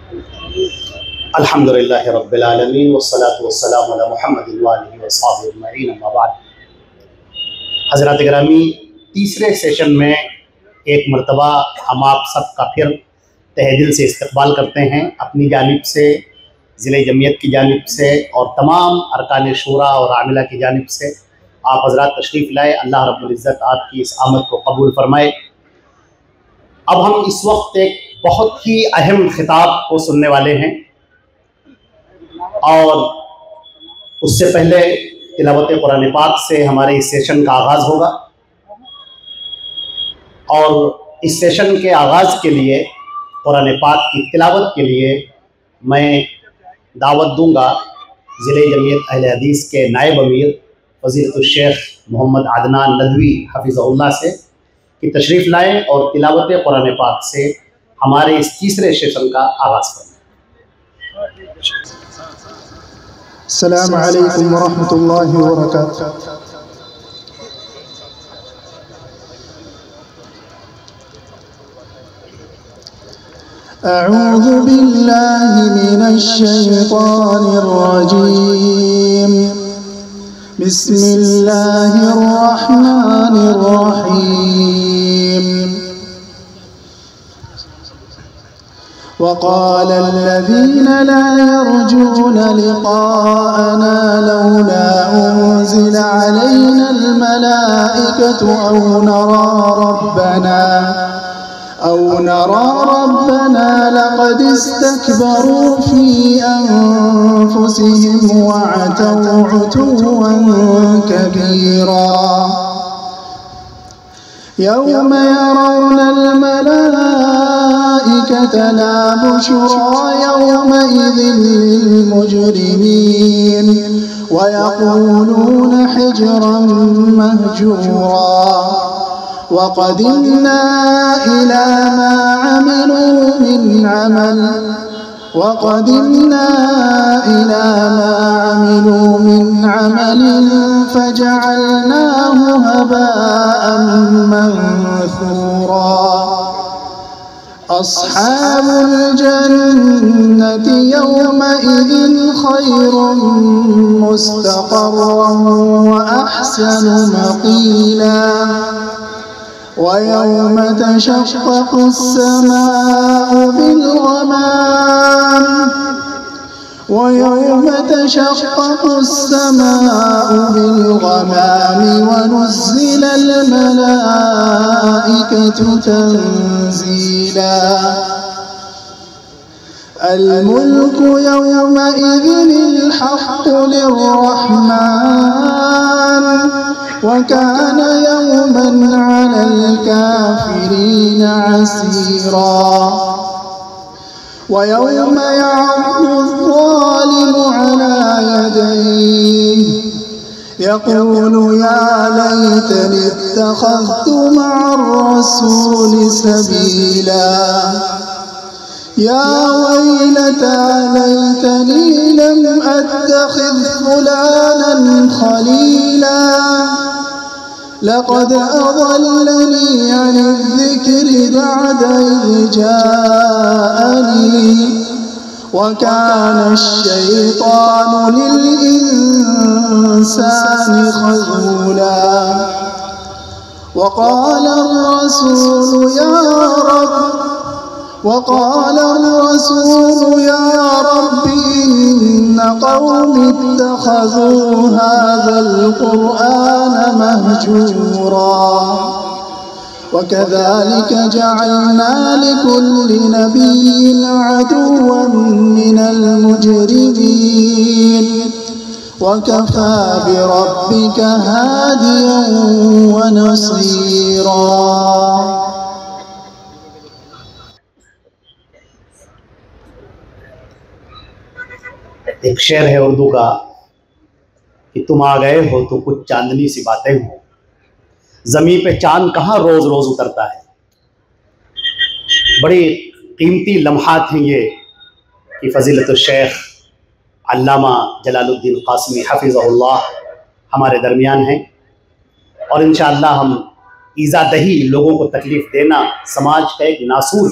الحمدللہ رب العالمین والصلاة والسلام علی محمد وآلہ وصحبہ اجمعین، اما بعد۔ حضرات گرامی، تیسرے سیشن میں ایک مرتبہ ہم آپ سب کا پھر تہ دل سے استقبال کرتے ہیں، اپنی جانب سے، ضلع جمعیت کی جانب سے اور تمام ارکان شورا اور عاملہ کی جانب سے آپ حضرات تشریف لائے۔ اللہ رب العزت آپ کی اس آمد کو قبول فرمائے۔ اب ہم اس وقت ایک بہت ہی اہم خطاب کو سننے والے ہیں، اور اس سے پہلے تلاوت قرآن پاک سے ہمارے اس سیشن کا آغاز ہوگا، اور اس سیشن کے آغاز کے لیے قرآن پاک کی تلاوت کے لیے میں دعوت دوں گا ضلع جمعیت اہل حدیث کے نائب امیر فضیلت الشیخ محمد عدنان ندوی حفظہ اللہ سے کہ تشریف لائیں اور تلاوت قرآن پاک سے ہمارے اس تیسرے سیشن کا آغاز کریں۔ السلام علیکم ورحمۃ اللہ وبرکاتہ۔ اعوذ باللہ من الشیطان الرجیم، بسم اللہ الرحمن الرحیم۔ وقال الذين لا يرجون لقاءنا لولا أنزل علينا الملائكة أو نرى ربنا لقد استكبروا في أنفسهم وعتوا عتوا كبيرا يوم يرون الملائكة لا بشرى يومئذ للمجرمين ويقولون حجرا مهجورا وقدمنا إلى ما عملوا من عمل فجعلناه هباء منثورا أصحاب الجنة يومئذ خير مستقرا وأحسن مقيلا ويوم تشقق السماء بالغمام ونزل الملائكة تنزيلا الملك يومئذ الحق للرحمن وكان يوما على الكافرين عسيرا ويوم يعض الظالم على يديه يقول يا ليتني اتخذت مع الرسول سبيلا يا ويلتى ليتني لم أتخذ فلانا خليلا لقد أضلني عن الذكر بعد إذ جاءني وكان الشيطان للإنسان خذولا وقال الرسول يا رب إن قوم اتخذوا هذا القرآن مهجورا وكذلك جعلنا لكل نبي عدوا من المجرمين وكفى بربك هاديا ونصيرا۔ ایک شعر ہے اردو کا کہ تم آ گئے ہو تو کچھ چاندنی سی باتیں ہوں، زمین پہ چاند کہاں روز روز اترتا ہے۔ بڑی قیمتی لمحات ہیں یہ کہ فضیلت الشیخ علامہ جلال الدین قاسمی حفظہ اللہ ہمارے درمیان ہیں، اور انشاءاللہ ہم ایذا دہی، لوگوں کو تکلیف دینا سماج کا ایک ناسور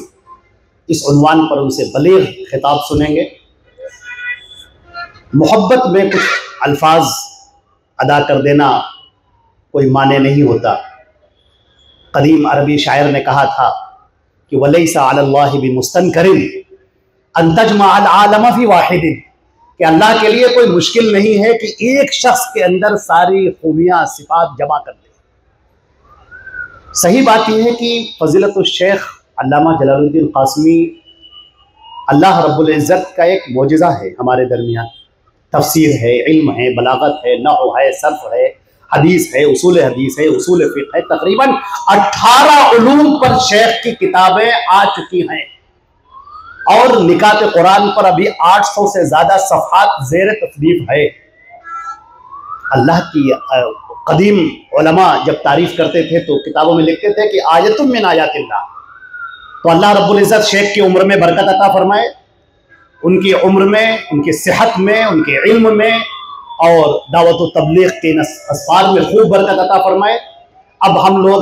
اس عنوان پر ان سے بلیغ خطاب سنیں گے۔ محبت میں کچھ الفاظ ادا کر دینا کوئی معنی نہیں ہوتا۔ قدیم عربی شاعر نے کہا تھا کہ وَلَيْسَ عَلَى اللَّهِ بِمُسْتَنْكَرٍ أَن تَجْمَعَ الْعَالَمَ فِي وَاحِدٍ، کہ اللہ کے لیے کوئی مشکل نہیں ہے کہ ایک شخص کے اندر ساری خوبیاں صفات جمع کر دے۔ صحیح بات یہ ہے کہ فضیلت الشیخ علامہ جلال الدین قاسمی اللہ رب العزت کا ایک معجزہ ہے ہمارے درمیان۔ تفسیر ہے، علم ہے، بلاغت ہے، نحو ہے، صرف ہے، حدیث ہے، اصول حدیث ہے، اصول فقہ ہے، تقریباً 18 علوم پر شیخ کی کتابیں آ چکی ہیں، اور نکات قرآن پر ابھی 800 سے زیادہ صفحات زیر تصنیف ہے۔ اللہ کی قدیم علماء جب تعریف کرتے تھے تو کتابوں میں لکھتے تھے کہ آیت من آیات اللہ، تو اللہ رب العزت شیخ کی عمر میں برکت عطا فرمائے، ان کی عمر میں، ان کی صحت میں، ان کے علم میں، اور دعوت و تبلیغ کے اسفار میں خوب برکت عطا فرمائے۔ اب ہم لوگ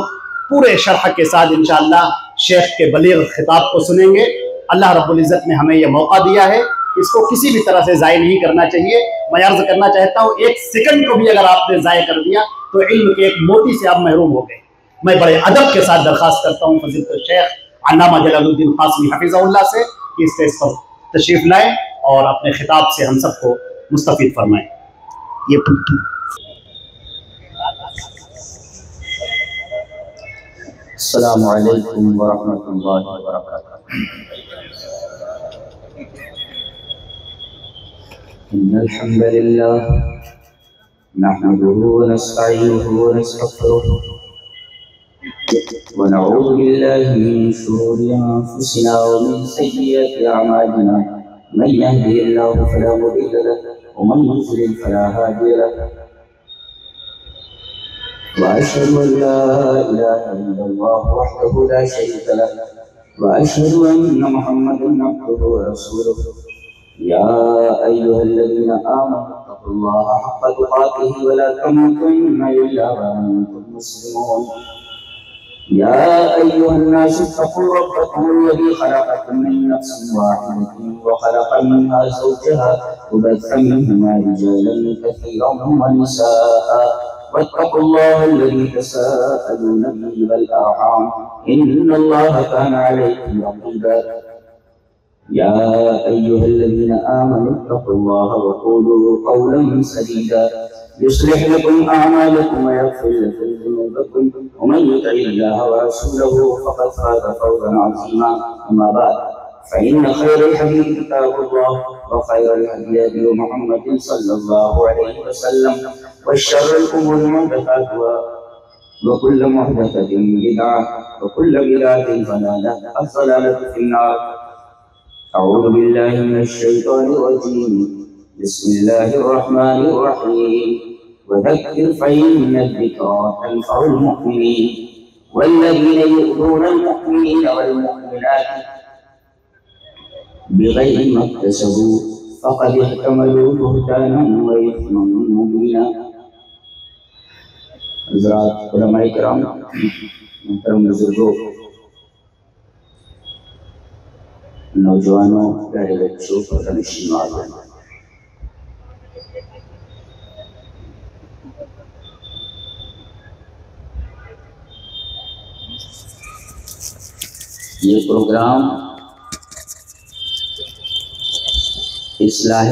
پورے شرح کے ساتھ انشاءاللہ شیخ کے بلیغ خطاب کو سنیں گے۔ اللہ رب العزت نے ہمیں یہ موقع دیا ہے، اس کو کسی بھی طرح سے ضائع نہیں کرنا چاہیے۔ میں عرض کرنا چاہتا ہوں ایک سیکنڈ کو بھی اگر آپ نے ضائع کر دیا تو علم کے ایک موتی سے آپ محروم ہو گئے۔ میں بڑے ادب کے ساتھ درخواست کرتا ہوں فضیلت الشیخ علامہ جلال الدین قاسمی حفظہ اللہ سے کہ اس اسٹیج پر تشریف لائیں اور اپنے خطاب سے ہم سب کو مستفید فرمائیں۔ السلام علیکم ورحمۃ اللہ وبرکاتہ۔ ان الحمد للہ نحمده ونستعینه ونستغفره ونعوذ باللہ من شرور انفسنا ومن سیئات اعمالنا، من يهده الله فلا مضل له ومن يضلل فلا هادي له، وأشهد أن لا إله إلا الله وحده لا شريك له، وأشهد أن محمدا عبده ورسوله، يا أيها الذين آمنوا اتقوا الله حق تقاته ولا تموتن إلا وأنتم مسلمون، يا أيها الناس اتقوا ربكم الذي خلقكم من نفس واحدة وخلق منها زوجها وبث منهما رجالا كثيرا ونساء، واتقوا الله الذي تساءلون به والأرحام إن الله كان عليكم رقيبا، يا أيها الذين آمنوا اتقوا الله وقولوا قولا سديدا يصلح لكم أعمالكم ويغفر لكم ذنوبكم، ومن يطع الله ورسوله فقد فاز فوزا عظيما، أما بعد فإن خير الحديث كتاب الله، وخير الهدي هدي محمد صلى الله عليه وسلم، وشر الأمور محدثاتها وكل محدثة بدعة وكل بدعة ضلالة، الضلالة في النار۔ أعوذ بالله من الشيطان الرجيم، بسم الله الرحمن الرحيم، وذكر فإن الذكرى تنفع المؤمنين، والذين يؤذون المؤمنين والمؤمنات بغير ما اكتسبوا فقد احتملوا بهتانا وإثما مبينا۔ حضرات علماء کرام، محترم بزرگوں، نوجوانوں، پیارے بچوں اور نشین عالم، یہ پروگرام اصلاح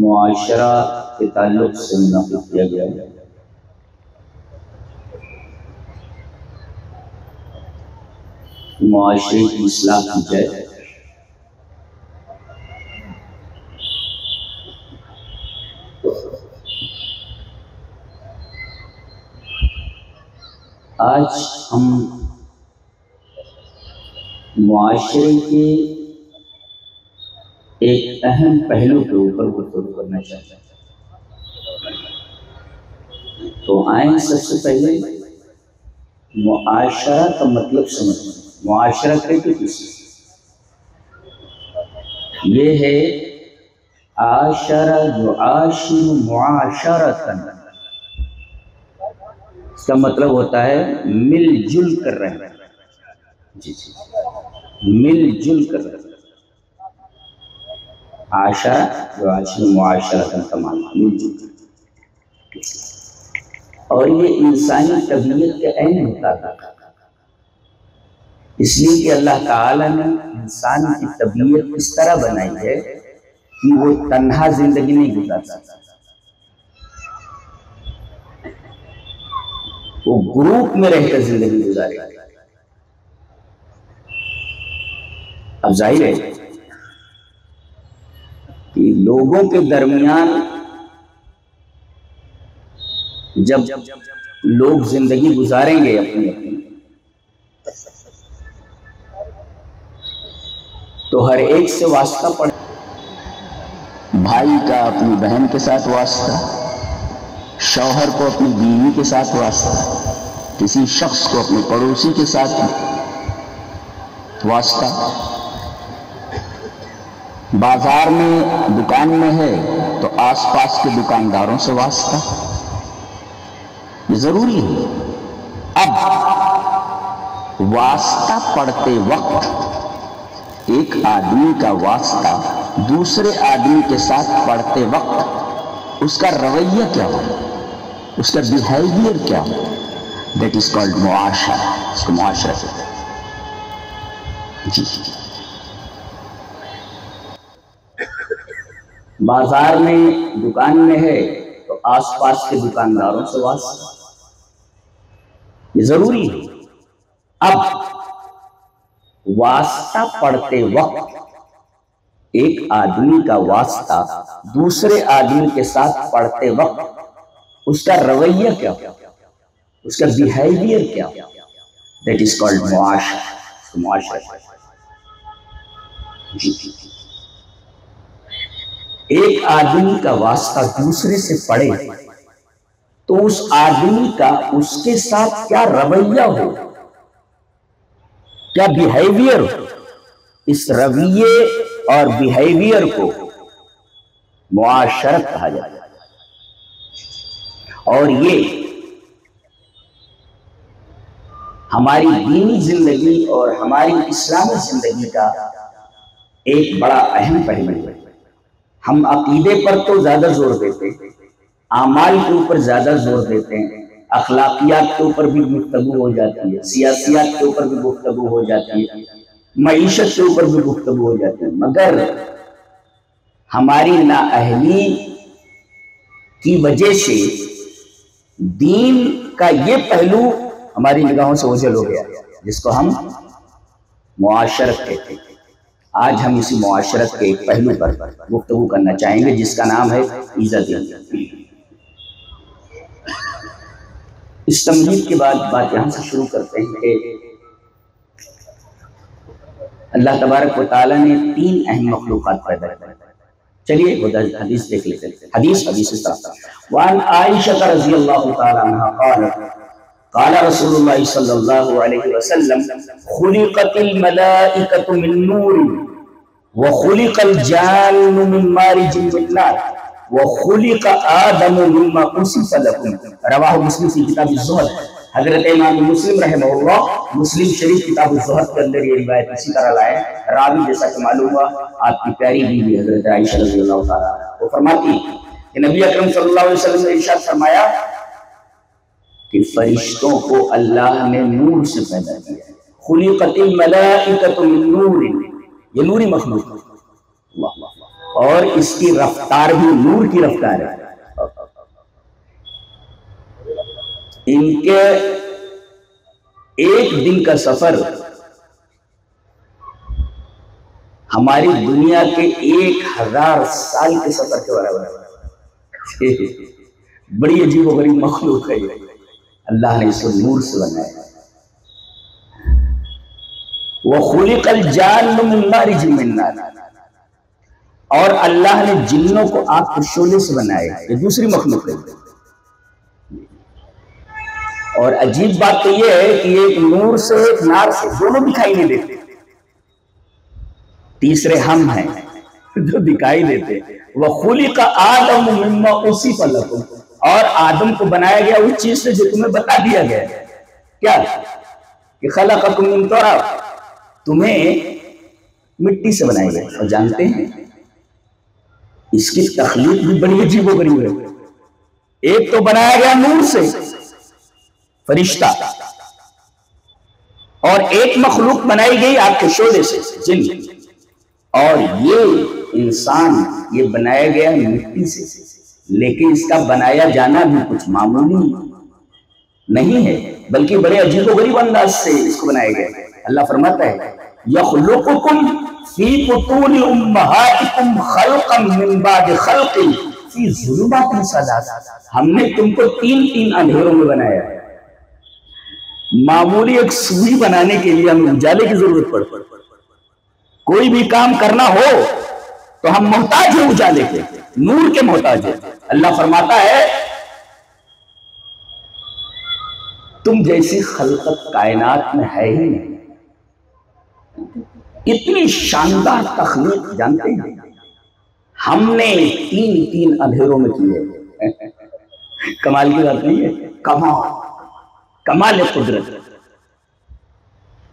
معاشرہ کے تعلق سے منعقد کیا گیا ہے۔ معاشرے کی اصلاح کی جائے۔ آج ہم معاشرے کے ایک اہم پہلو کے اوپر گفتگو کرنا چاہتے ہیں۔ تو آئیں سب سے پہلے معاشرہ کا مطلب سمجھیں۔ معاشرہ کہتے کسی یہ ہے عاشرہ یعاشر معاشرتاً، اس کا مطلب ہوتا ہے مل جل کر رہنا۔ مل جل کر عاشرہ جو عاشر معاشرہ کا معنی مل جل کر، اور یہ انسانی طبیعت کے عین مطابق، اس لیے کہ اللہ تعالیٰ نے انسان کی طبیعت اس طرح بنائی ہے کہ وہ تنہا زندگی نہیں گزار سکتا، وہ گروپ میں رہ کر زندگی گزارے گا۔ اب ظاہر ہے کہ لوگوں کے درمیان جب لوگ زندگی گزاریں گے اپنی اپنی، تو ہر ایک سے واسطہ پڑے، بھائی کا اپنی بہن کے ساتھ واسطہ، شوہر کو اپنی بیوی کے ساتھ واسطہ، کسی شخص کو اپنے پڑوسی کے ساتھ واسطہ، بازار میں دکان میں ہے تو آس پاس کے دکانداروں سے واسطہ، یہ ضروری ہے۔ اب واسطہ پڑھتے وقت ایک آدمی کا واسطہ دوسرے آدمی کے ساتھ پڑھتے وقت اس کا رویہ کیا ہو، اس کا بیہیویئر کیا ہو، دیٹ از کالڈ معاشرہ، اس کو معاشرہ کہتے ہیں۔ جی بازار میں دکان میں ہے تو آس پاس کے دکانداروں سے واسطہ، یہ ضروری ہے۔ اب واسطہ پڑھتے وقت ایک آدمی کا واسطہ دوسرے آدمی کے ساتھ پڑھتے وقت اس کا رویہ کیا ہو، اس کا بیہیویئر کیا ہو، دیٹ از کالڈ معاشرہ، معاشرہ۔ ایک آدمی کا واسطہ دوسرے سے پڑے تو اس آدمی کا اس کے ساتھ کیا رویہ ہو، کیا بیہیویئر ہو، اس رویے اور بیہیویئر کو معاشرت کہا جاتا ہے۔ اور یہ ہماری دینی زندگی اور ہماری اسلامی زندگی کا ایک بڑا اہم پہلو ہے۔ ہم عقیدے پر تو زیادہ زور دیتے ہیں، اعمال کے اوپر زیادہ زور دیتے ہیں، اخلاقیات کے اوپر بھی گفتگو ہو جاتی ہے، سیاسیات کے اوپر بھی گفتگو ہو جاتی ہے، معیشت کے اوپر بھی گفتگو ہو جاتی ہے، مگر ہماری نااہلی کی وجہ سے دین کا یہ پہلو ہماری نگاہوں سے اوجھل ہو گیا، جس کو ہم معاشرت کہتے ہیں۔ آج ہم اسی معاشرت کے ایک پہلو پر گفتگو کرنا چاہیں گے جس کا نام ہے عزت۔ اس تمہید کے بعد بات یہاں سے شروع کرتے ہیں کہ اللہ تبارک و تعالیٰ نے 3 اہم مخلوقات پیدا کی۔ چلیے حدیث دیکھ لیتے ہیں۔ حدیث اس طرح وعن عائشہ رضی اللہ تعالیٰ عنہ قالت قال رسول اللہ صلی اللہ علیہ وسلم خلقت الملائکۃ من نور وخلق الجان من مارج من نار وخلق آدم مما اوصف لكم رواہ مسلم فی کتاب الزہد۔ حضرت امام مسلم رحمہ اللہ مسلم شریف کتاب الزہد کے اندر یہ روایت اسی طرح لائے۔ راوی جیسا کہ معلوم ہوا آپ کی پیاری بیوی حضرت عائشہ رضی اللہ تعالیٰ وہ فرماتی کہ نبی اکرم صلی اللہ علیہ وسلم نے ارشاد فرمایا کہ فرشتوں کو اللہ نے نور سے پیدا کیا، خلقت الملائکۃ من نور، یہ نوری مخلوق ہے، اور اس کی رفتار بھی نور کی رفتار ہے۔ ان کے ایک دن کا سفر ہماری دنیا کے 1000 سال کے سفر کے برابر ہے۔ بڑی عجیب و غریب مخلوق ہے یہ، اللہ نے اس کو نور سے بنایا۔ وَخُلِقَ الْجَانُّ مِن مَارِجٍ مِّن نَارٍ، اور اللہ نے جنوں کو آگ کے شعلے سے بنایا، یہ دوسری مخلوق ہے۔ اور عجیب بات تو یہ ہے کہ ایک نور سے ایک نار سے دونوں دکھائی نہیں دیتے، تیسرے ہم ہیں جو دکھائی دیتے۔ وَخُلِقَ آدَمُ مِمَّا أُوصِفَ لَكُمْ، اور آدم کو بنایا گیا اس چیز سے جو تمہیں بتا دیا گیا ہے، کیا کہ خَلَقَكُم مِّن تُرَابٍ، تمہیں مٹی سے بنائے گئے. اور جانتے ہیں اس کی تخلیق بھی بڑی عجیب و غریب ہے. ایک تو بنایا گیا نور سے فرشتہ، اور ایک مخلوق بنائی گئی آگ کے شعلے سے جن، اور یہ انسان یہ بنایا گیا مٹی سے. لیکن اس کا بنایا جانا بھی کچھ معمولی نہیں ہے، بلکہ بڑے عجیب و غریب انداز سے اس کو بنایا گیا. اللہ فرماتا ہے یخلقکم فی بطون امہاتکم خلقا من بعد خلق فی ظلمات ثلاث. ہم نے تم کو تین اندھیروں میں بنایا ہے. معمولی ایک سوئی بنانے کے لیے ہمیں اجالے کی ضرورت پڑتی. کوئی بھی کام کرنا ہو تو ہم محتاج ہیں اجالے کے، نور کے محتاج ہیں. اللہ فرماتا ہے تم جیسی خلقت کائنات میں ہے ہی نہیں. اتنی شاندار تخلیق جانتے ہیں ہم نے تین اندھیروں میں کی ہے. کمال کی بات نہیں ہے، کمال قدرت.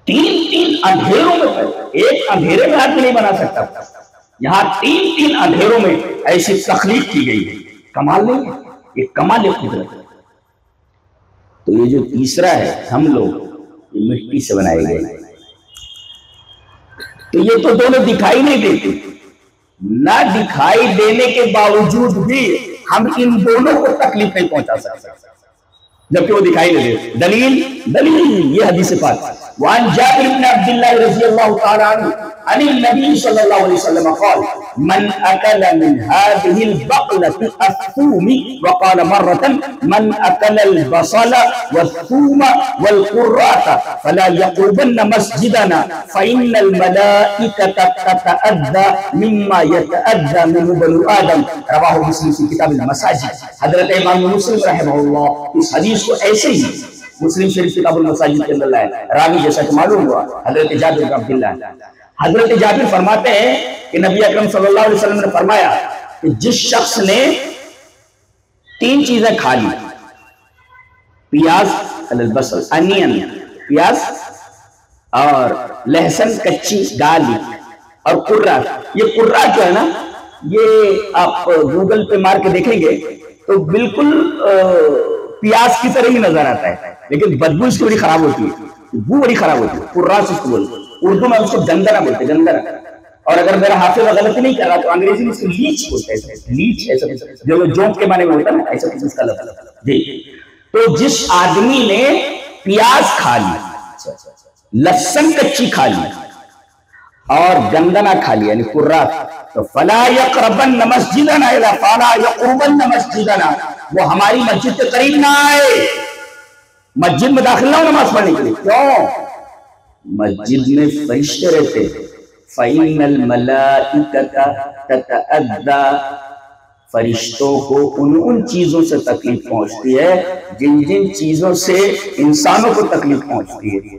تین اندھیروں میں، ایک اندھیرے میں آدمی نہیں بنا سکتا، یہاں تین اندھیروں میں ایسی تخلیق کی گئی ہے. کمال نہیں ہے، یہ کمال قدرت. تو یہ جو تیسرا ہے ہم لوگ یہ مٹی سے بنائے گئے. تو یہ تو دونوں دکھائی نہیں دیتے، نہ دکھائی دینے کے باوجود بھی ہم ان دونوں کو تکلیف نہیں پہنچا سکتے جبکہ وہ دکھائی نہیں دیتے. دلیل یہ حدیث پاک وعن جابر بن عبد الله رضی اللہ تعالی عنہ عن النبي صلى الله عليه وسلم قال من أكل من هذه البقلة الثوم وقال مرة من أكل البصل والثوم والقراءة فلا يقربن مسجدنا فإن الملائكة تتأذى مما يتأذى منه بنو آدم. رواه مسلم في كتاب المساجد. حضرت امام مسلم رحمہ اللہ اس حدیث کو ایسے ہی مسلم شریف کتاب المساجد کے اندر لائے. راوی جیسا کہ معلوم ہوا حضرت جابر بن عبداللہ. حضرت جابر فرماتے ہیں کہ نبی اکرم صلی اللہ علیہ وسلم نے فرمایا کہ جس شخص نے تین چیزیں کھا لی، پیاز البصل انین، پیاز اور لہسن کچی گارلک اور قرہ. یہ قرہ جو ہے نا یہ آپ گوگل پہ مار کے دیکھیں گے تو بالکل پیاز کی طرح ہی نظر آتا ہے، لیکن بدبو اس کی بڑی خراب ہوتی ہے، بو بڑی خراب ہوتی ہے. قرہ سے اس کو بولتے ہیں، اردو میں اس کو گندرا بولتے ہیں، گندرا. اور اگر میرا حافظ غلط نہیں کر رہا تو انگریزی میں اس کو لیچ بولتے ہیں. لیچ ایسا جو جونک کے معنی میں ہوتا ہے نا، ایسا کچھ اس کا لفظ. جی تو جس آدمی نے پیاز کھا لی، لہسن کچی کھا لی اور گندنا کھا لی یعنی قرہ، تو فلا یقربن مسجدنا الا فلا یقربن مسجدنا، وہ ہماری مسجد کے قریب نہ آئے. مسجد میں داخل نہ ہو نماز پڑھنے کے لیے. کیوں؟ مسجد میں فرشتے رہتے ہیں. فَإِنَّ الْمَلَائِكَةَ تَتَأَذَّى، فرشتوں کو ان چیزوں سے تکلیف پہنچتی ہے جن چیزوں سے انسانوں کو تکلیف پہنچتی ہے.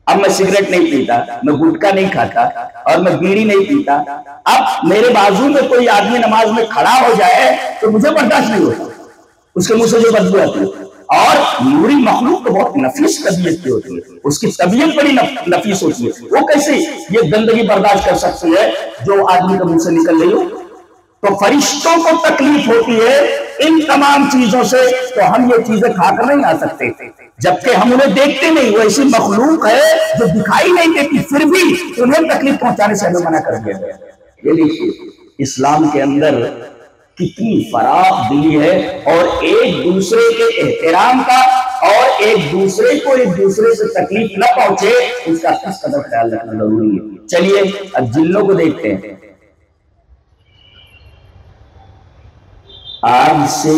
اب میں سگریٹ نہیں پیتا، میں گٹکا نہیں کھاتا اور میں بیڑی نہیں پیتا. اب میرے بازو میں کوئی آدمی نماز میں کھڑا ہو جائے تو مجھے برداشت نہیں ہوتا، اس کے منہ سے جو بدبو آتی ہے. اور نوری مخلوق تو بہت نفیس طبیعت کی ہوتی ہے، اس کی طبیعت بڑی نفیس ہوتی ہے. وہ کیسے یہ گندگی برداشت کر سکتی ہے جو آدمی کے منہ سے نکل رہی ہو؟ تو فرشتوں کو تکلیف ہوتی ہے ان تمام چیزوں سے، تو ہم یہ چیزیں کھا کر نہیں آ سکتے. جبکہ ہم انہیں دیکھتے نہیں، وہ ایسی مخلوق ہے جو دکھائی نہیں دیتی، پھر بھی انہیں تکلیف پہنچانے سے ہمیں منع کر دیا گیا. یہ دیکھیے اسلام کے اندر کتنی فراخ دلی ہے، اور ایک دوسرے کے احترام کا اور ایک دوسرے کو ایک دوسرے سے تکلیف نہ پہنچے اس کا کس قدر خیال رکھنا ضروری ہے. چلیے اب جنوں کو دیکھتے ہیں. آگ سے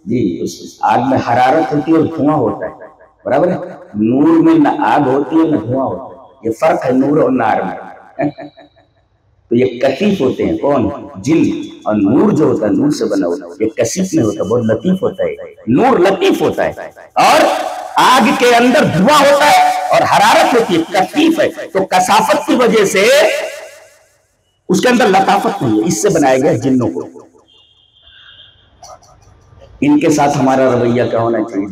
جی اس آگ میں حرارت ہوتی ہے اور دھواں ہوتا ہے، برابر ہے. نور میں نہ آگ ہوتی ہے نہ دھواں ہوتا ہے. یہ فرق ہے نور اور نار میں. تو یہ کثیف ہوتے ہیں کون؟ جن. اور نور جو ہوتا ہے نور سے بنا ہوتا ہے، یہ کثیف نہیں ہوتا، بہت لطیف ہوتا ہے. نور لطیف ہوتا ہے اور آگ کے اندر دھواں ہوتا ہے اور حرارت ہوتی ہے، کثیف ہے. تو کثافت کی وجہ سے اس کے اندر لطافت نہیں ہے. اس سے بنایا گیا جنوں کو. ان کے ساتھ ہمارا رویہ کیا ہونا چاہیے؟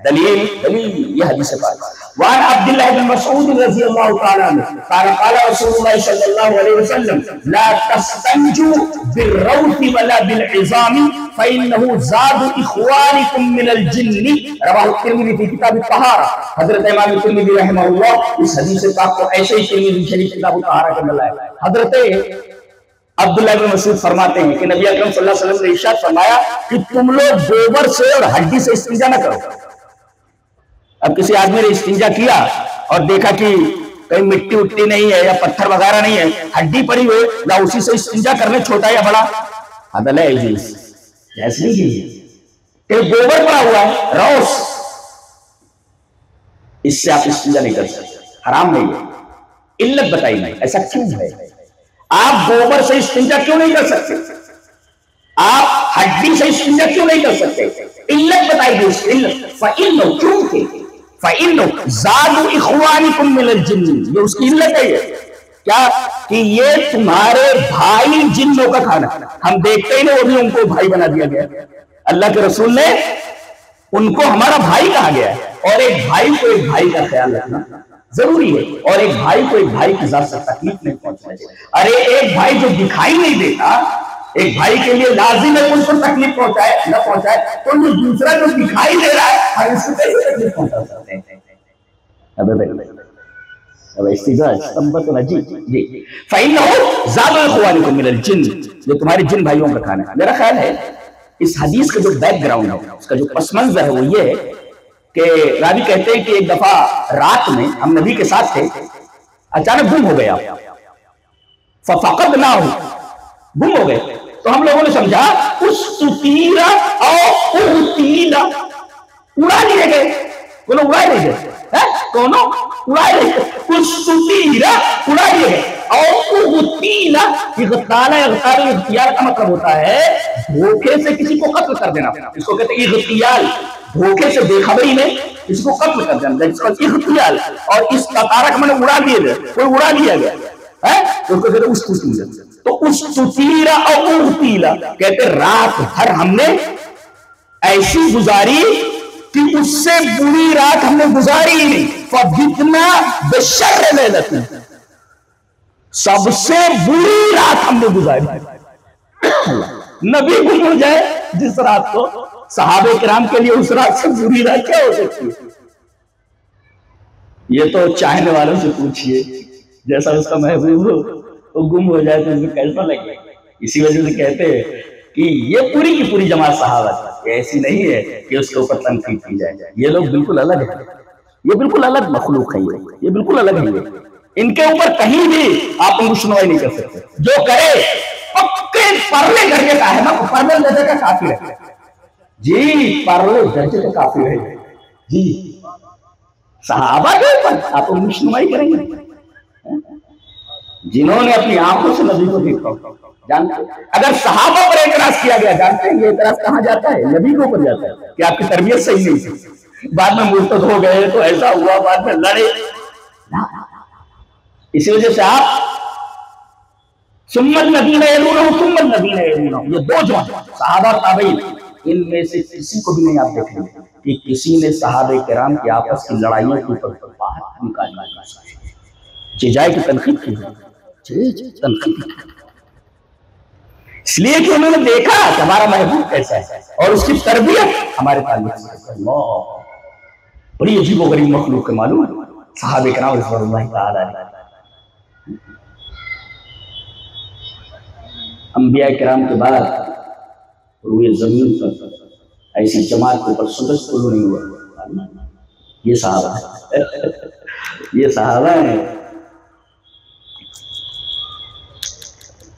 دلیل یہ حدیث پاک وعن عبد الله بن مسعود رضي الله تعالى عنه قال قال رسول الله صلى الله عليه وسلم لا تستنجوا بالروث ولا بالعظام فإنه زاد إخوانكم من الجن رواه الترمذي في كتاب الطهارة. حضرت امام الترمذی رحمہ اللہ اس حدیث پاک کو ایسے ہی ترمذی شریف کتاب الطہارہ کے اندر لائے. حضرت عبداللہ بن مسعود فرماتے ہیں کہ نبی اکرم صلی اللہ علیہ وسلم نے ارشاد فرمایا کہ تم لوگ گوبر سے اور ہڈی سے استنجا نہ کرو. اب کسی آدمی نے استنجا کیا اور دیکھا کہ کہیں مٹی اٹی نہیں ہے یا پتھر وغیرہ نہیں ہے, ہڈی پڑی ہوئے, یا اسی سے استنجا کرنے چھوٹا یا بڑا عدل ہے عزیز, ایسے نہیں کیجیے. کہ گوبر پڑا ہوا ہے روس, اس سے آپ استنجا نہیں کر سکتے, حرام نہیں ہے. علت بتائی نہیں, ایسا کیوں ہے؟ آپ گوبر سے استنجا کیوں نہیں کر سکتے؟ آپ ہڈی سے استنجا کیوں نہیں کر سکتے؟ علت بتائی گئی. علت فَإِنَّهُ کیوں فَإِنَّهُ زَادُ إِخْوَانِكُمْ مِنَ الْجِنِّ, یہ اس کی علت ہے. یہ کیا کہ یہ تمہارے بھائی جنوں کا کھانا. ہم دیکھتے ہی نہیں, وہ بھی ان کو بھائی بنا دیا گیا. اللہ کے رسول نے ان کو ہمارا بھائی کہا گیا ہے, اور ایک بھائی کو ایک بھائی کا خیال رکھنا ضروری ہے, اور ایک بھائی کو ایک بھائی کی ذات سے تکلیف نہیں پہنچنا چاہیے. ارے ایک بھائی جو دکھائی نہیں دیتا, ایک بھائی کے لیے لازم ہے اس کو تکلیف پہنچائے نہ پہنچائے, تو جو دوسرا جو دکھائی دے رہا ہے ہم اس کو کیسے تکلیف پہنچا سکتے ہیں؟ جی فَإِنَّهُ زَادُ إِخْوَانِكُمْ مِنَ الْجِنِّ, جو تمہارے جن بھائیوں کا کھانا ہے. میرا خیال ہے اس حدیث کا جو بیک گراؤنڈ ہے, اس کا جو پس منظر ہے, وہ یہ ہے کہ راوی کہتے ہیں کہ ایک دفعہ رات میں ہم نبی کے ساتھ تھے, اچانک گم ہو گیا. فَفَقَدْنَاهُ, گم ہو گئے. تو ہم لوگوں نے سمجھا اُسْتُطِیرَ او اُغْتِیلَ, اڑا لیے گئے. کونوں اڑائے لے گئے, کونوں اڑائے لے گئے. اُسْتُطِیرَ, اڑا لیے گئے. او اُغْتِیلَ, اغتیال کا مطلب ہوتا ہے دھوکے سے کسی کو قتل کر دینا. اس کو کہتے ہیں اغتیال, دھوکے سے بے خبری میں کسی کو قتل کر دینا, اس کو اغتیال. اور اس قطارہ کا مطلب اڑا لیے گئے, کوئی اڑا لیا گیا, اس کو کہتے ہیں اُسْتُطِیرَ. تو اُسْتُطِیرَ او اُغْتِیلَ کہتے رات بھر ہم نے ایسی گزاری کہ اس سے بری رات ہم نے گزاری ہی نہیں. فَبِتْنَا بِشَرِّ لَيْلَةٍ, سب سے بری رات ہم نے گزاری. نبی گم ہو جائے جس رات کو, صحابہ کرام کے لیے اس رات سے بری رات کیا ہو سکتی ہے؟ یہ تو چاہنے والوں سے پوچھئے, جیسا اس کا محبوب ہو تو گم ہو جائے تو اسے کیسا لگے. اسی وجہ سے کہتے ہیں کہ یہ پوری کی پوری جماعت صحابہ ہے, ایسی نہیں ہے کہ اس کے اوپر تنقید کی جائے. یہ لوگ بالکل الگ ہیں, یہ بالکل الگ مخلوق ہے, یہ بالکل الگ ہے. ان کے اوپر کہیں بھی آپ ان کو سنوائی نہیں کر سکتے. جو کرے پکے پرلے درجے کا ہے نا, پرلے درجے کا کافی ہے. جی پرلے درجے کا کافی ہے. جی صحابہ کے اوپر آپ ان کو سنوائی کریں گے جنہوں نے اپنی آنکھوں سے نبی کو دیکھا. جانتے اگر صحابہ پر اعتراض کیا گیا, جانتے ہیں یہ اعتراض کہاں جاتا ہے؟ نبی کو اوپر جاتا ہے کہ آپ کی تربیت صحیح نہیں تھی, بعد میں مرتد ہو گئے تو ایسا ہوا, بعد میں لڑے. اسی وجہ سے آپ ثم الذین یلونہم ثم الذین یلونہم, یہ دو جو صحابہ اور تابعین, ان میں سے کسی کو بھی نہیں آپ دیکھیں گے کہ کسی نے صحابہ کرام کی آپس کی لڑائیوں کے اوپر بات نکالی, جائے کی تنقید کی, تنقید کی, اس لیے کہ انہوں نے دیکھا کہ ہمارا محبوب کیسا ہے اور اس کی تربیت ہمارے تعلق سے. اللہ, بڑی عجیب و غریب مخلوق ہے, معلوم ہے صحابہ کرام رضوان اللہ تعالی علیہ. انبیاء کرام کے بعد روئے زمین پر ایسی جماعت کے اوپر سدس طلوع نہیں ہوا. یہ صحابہ ہے, یہ صحابہ ہیں.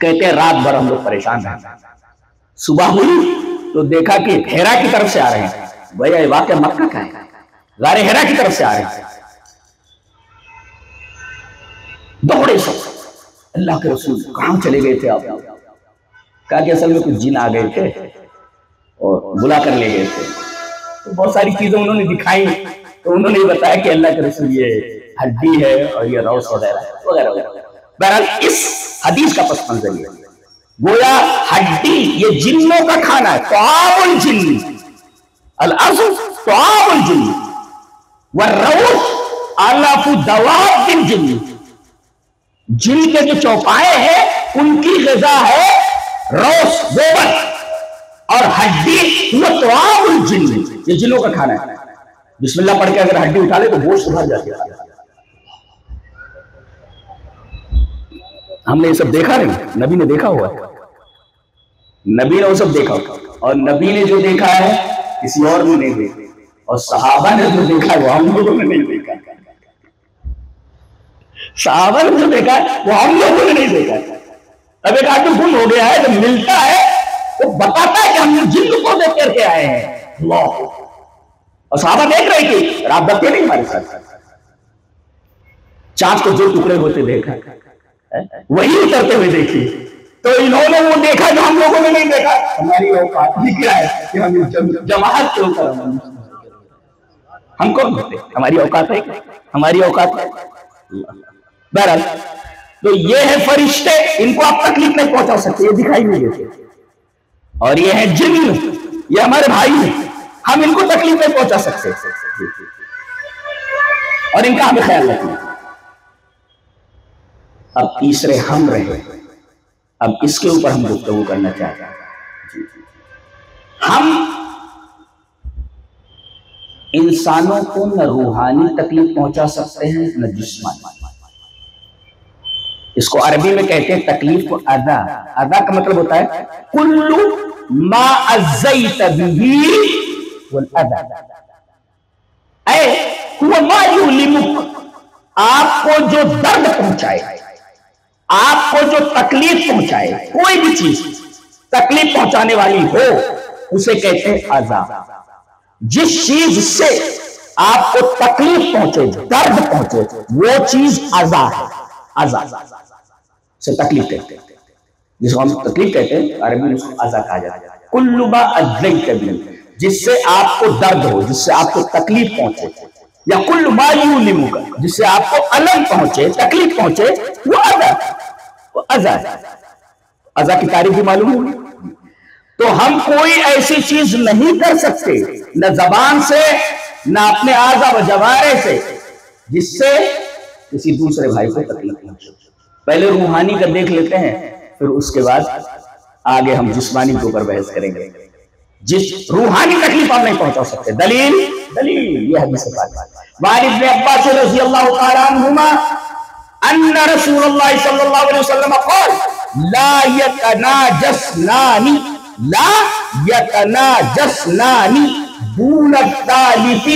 کہتے ہیں رات بھر ہم لوگ پریشان ہیں, صبح ہوئی تو دیکھا کہ ہیرا کی طرف سے آ رہے ہیں. بھیا یہ واقعہ مکہ کا ہے, غار ہیرا کی طرف سے آ رہے ہیں. دوڑے سب, اللہ کے رسول کہاں چلے گئے تھے آپ؟ کہا کہ اصل میں کچھ جن آ گئے تھے اور بلا کر لے گئے تھے. تو بہت ساری چیزیں انہوں نے دکھائی, تو انہوں نے بتایا کہ اللہ کے رسول یہ ہڈی ہے اور یہ روس وغیرہ وغیرہ وغیرہ. بہرحال اس حدیث کا پس منظر یہ گویا ہڈی یہ جنوں کا کھانا ہے. طعام الجن, الارض طعام الجن والروح آلاف دواب الجن، جن کے جو چوپائے ہیں ان کی غذا ہے روس، گوبر اور ہڈی، وہ طعام الجن، یہ جنوں کا کھانا ہے۔ بسم اللہ پڑھ کے اگر ہڈی اٹھا لے تو گوشت بھر جاتی ہے۔ ہم نے یہ سب دیکھا نہیں، نبی نے دیکھا ہوا ہے، نبی نے وہ سب دیکھا ہوا، اور نبی نے جو دیکھا ہے کسی اور نے نہیں دیکھا، اور صحابہ نے جو دیکھا ہے وہ ہم لوگوں نے نہیں دیکھا، صحابہ نے جو دیکھا ہے وہ ہم لوگوں نے نہیں دیکھا۔ اب ایک آدمی گم ہو گیا ہے، جب ملتا ہے وہ بتاتا ہے کہ ہم جن کو دیکھ کر کے آئے ہیں، اللہ، اور صحابہ دیکھ رہے کہ رات بھر نہیں ہمارے ساتھ، چاند کو جو ٹکڑے ہوتے دیکھا وہی اترتے ہوئے دیکھی، تو انہوں نے وہ دیکھا جو ہم لوگوں نے نہیں دیکھا۔ ہماری اوقات ہی کیا ہے کہ ہم جماعت کے اوپر ہم کون ہوتے؟ ہماری اوقات ہے، ہماری اوقات ہے۔ بہرحال تو یہ ہے فرشتے، ان کو آپ تکلیف نہیں پہنچا سکتے، یہ دکھائی نہیں دیتے، اور یہ ہے جن، یہ ہمارے بھائی ہیں، ہم ان کو تکلیف نہیں پہنچا سکتے، اور ان کا ہمیں خیال رکھنا۔ اب تیسرے ہم رہے، اب اس کے اوپر ہم گفتگو کرنا چاہتے ہیں۔ ہم انسانوں کو نہ روحانی تکلیف پہنچا سکتے ہیں نہ جسمانی، اس کو عربی میں کہتے ہیں تکلیف کو اذا۔ اذا کا مطلب ہوتا ہے کل ما اذیت به والاذى، اے هو ما یؤلمک، آپ کو جو درد پہنچائے، آپ کو جو تکلیف پہنچائے، کوئی بھی چیز تکلیف پہنچانے والی ہو اسے کہتے ہیں اذا۔ جس چیز سے آپ کو تکلیف پہنچے، درد پہنچے، وہ چیز اذا ہے، اذا سے تکلیف کہتے ہیں، جس کو ہم تکلیف کہتے ہیں عربی میں اس کو اذا کہا جاتا ہے۔ کل ما اذیت به، جس سے آپ کو درد ہو، جس سے آپ کو تکلیف پہنچے، یا کل ما یؤلمک، جس سے آپ کو الم پہنچے، تکلیف پہنچے، وہ اذا، وہ اذا ہے۔ اذا کی تعریف بھی معلوم ہوگی۔ تو ہم کوئی ایسی چیز نہیں کر سکتے، نہ زبان سے نہ اپنے اعضاء و جوارح سے، جس سے کسی دوسرے بھائی کو تکلیف پہنچے۔ پہلے روحانی کا دیکھ لیتے ہیں، پھر اس کے بعد آگے ہم جسمانی کے اوپر بحث کریں گے۔ جس روحانی تکلیف ہم نہیں پہنچا سکتے، دلیل یہ حدیث پاک ہے۔ وعن ابن عباس رضی اللہ تعالی عنہما ان رسول اللہ صلی اللہ علیہ وسلم قال لا يتناجسنان دون الثالث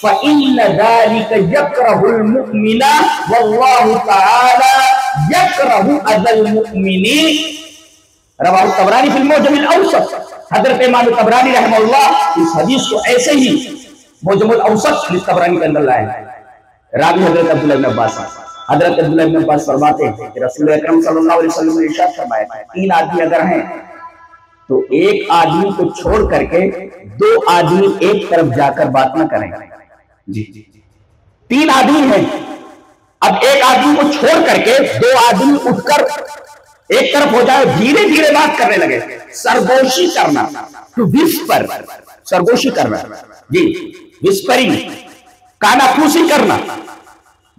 فإن ذلك يكره المؤمن والله تعالى يكره أذى المؤمنين، رواه الطبراني في المعجم الأوسط۔ حضرت امام طبرانی رحمہ اللہ اس حدیث کو ایسے ہی معجم الاوسط طبرانی کے اندر لائے ہیں۔ راوی حضرت عبداللہ بن عباس، حضرت عبداللہ بن عباس فرماتے ہیں کہ رسول اکرم صلی اللہ علیہ وسلم نے ارشاد فرمایا، تین آدمی اگر ہیں تو ایک آدمی کو چھوڑ کر کے دو آدمی ایک طرف جا کر بات نہ کریں۔ جی تین آدمی ہیں، اب ایک آدمی کو چھوڑ کر کے دو آدمی اٹھ کر ایک طرف ہو جائے، دھیرے دھیرے بات کرنے لگے، سرگوشی کرنا، وسپر، سرگوشی کرنا، جی وسپرنگ، کانا پھوسی کرنا،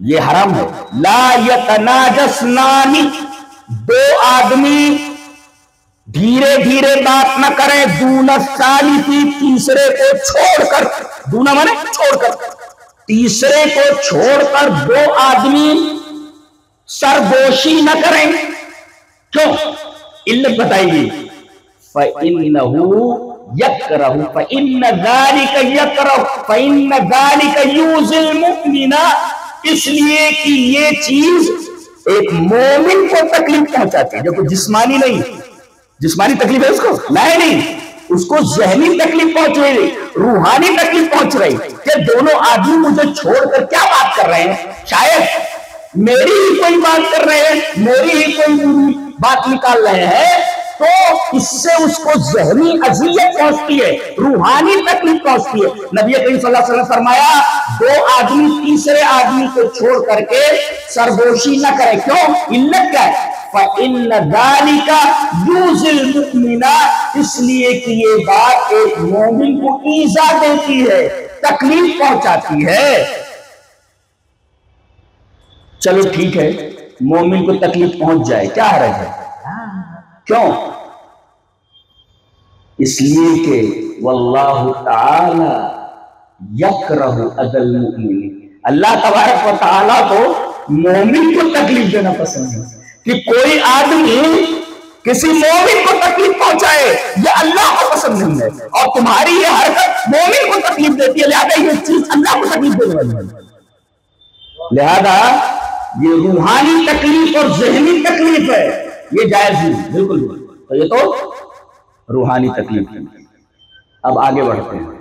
یہ حرام ہے۔ لا یتناجسنان، دو آدمی دھیرے دھیرے بات نہ کریں، دون الثالث، تیسرے کو چھوڑ کر، دونا مانے چھوڑ کر، تیسرے کو چھوڑ کر دو آدمی سرگوشی نہ کریں۔ کیوں؟ علت بتائیں گی، فَإِنَّهُ يَكْرَهُ فَإِنَّ ذَلِكَ يَكْرَهُ فَإِنَّ ذَلِكَ يُؤْذِي الْمُؤْمِنَ، اس لیے کہ یہ چیز ایک مومن کو تکلیف پہنچاتی ہے، جو کوئی جسمانی نہیں، جسمانی تکلیف ہے اس کو نہیں، اس کو ذہنی تکلیف پہنچ رہی، روحانی تکلیف پہنچ رہی کہ دونوں آدمی مجھے چھوڑ کر کیا بات کر رہے ہیں، شاید میری ہی کوئی بات کر رہے ہیں، میری ہی کوئی بات نکال رہے ہیں، تو اس سے اس کو ذہنی اذیت پہنچتی ہے، روحانی تکلیف پہنچتی ہے۔ نبی کریم صلی اللہ علیہ وسلم فرمایا دو آدمی تیسرے آدمی کو چھوڑ کر کے سرگوشی نہ کرے۔ کیوں؟ علت کیا ہے؟ فَإِنَّ ذَلِكَ يُؤْذِي الْمُؤْمِنَ، اس لیے کہ یہ بات ایک مومن کو ایذا دیتی ہے، تکلیف پہنچاتی ہے۔ چلو ٹھیک ہے، مومن کو تکلیف پہنچ جائے، کیا حرج ہے؟ کیوں؟ اس لیے کہ واللہ تعالی یکرہ اذی المؤمن، اللہ تبارک و تعالیٰ کو مومن کو تکلیف دینا پسند ہے، کہ کوئی آدمی کسی مومن کو تکلیف پہنچائے یہ اللہ کو پسند نہیں ہے، اور تمہاری یہ حرکت مومن کو تکلیف دیتی ہے، لہذا یہ چیز اللہ کو تکلیف دینے والی ہے۔ لہذا یہ روحانی تکلیف اور ذہنی تکلیف ہے، یہ جائز نہیں، بالکل نہیں، تو یہ تو روحانی تکلیف ہے۔ اب آگے بڑھتے ہیں۔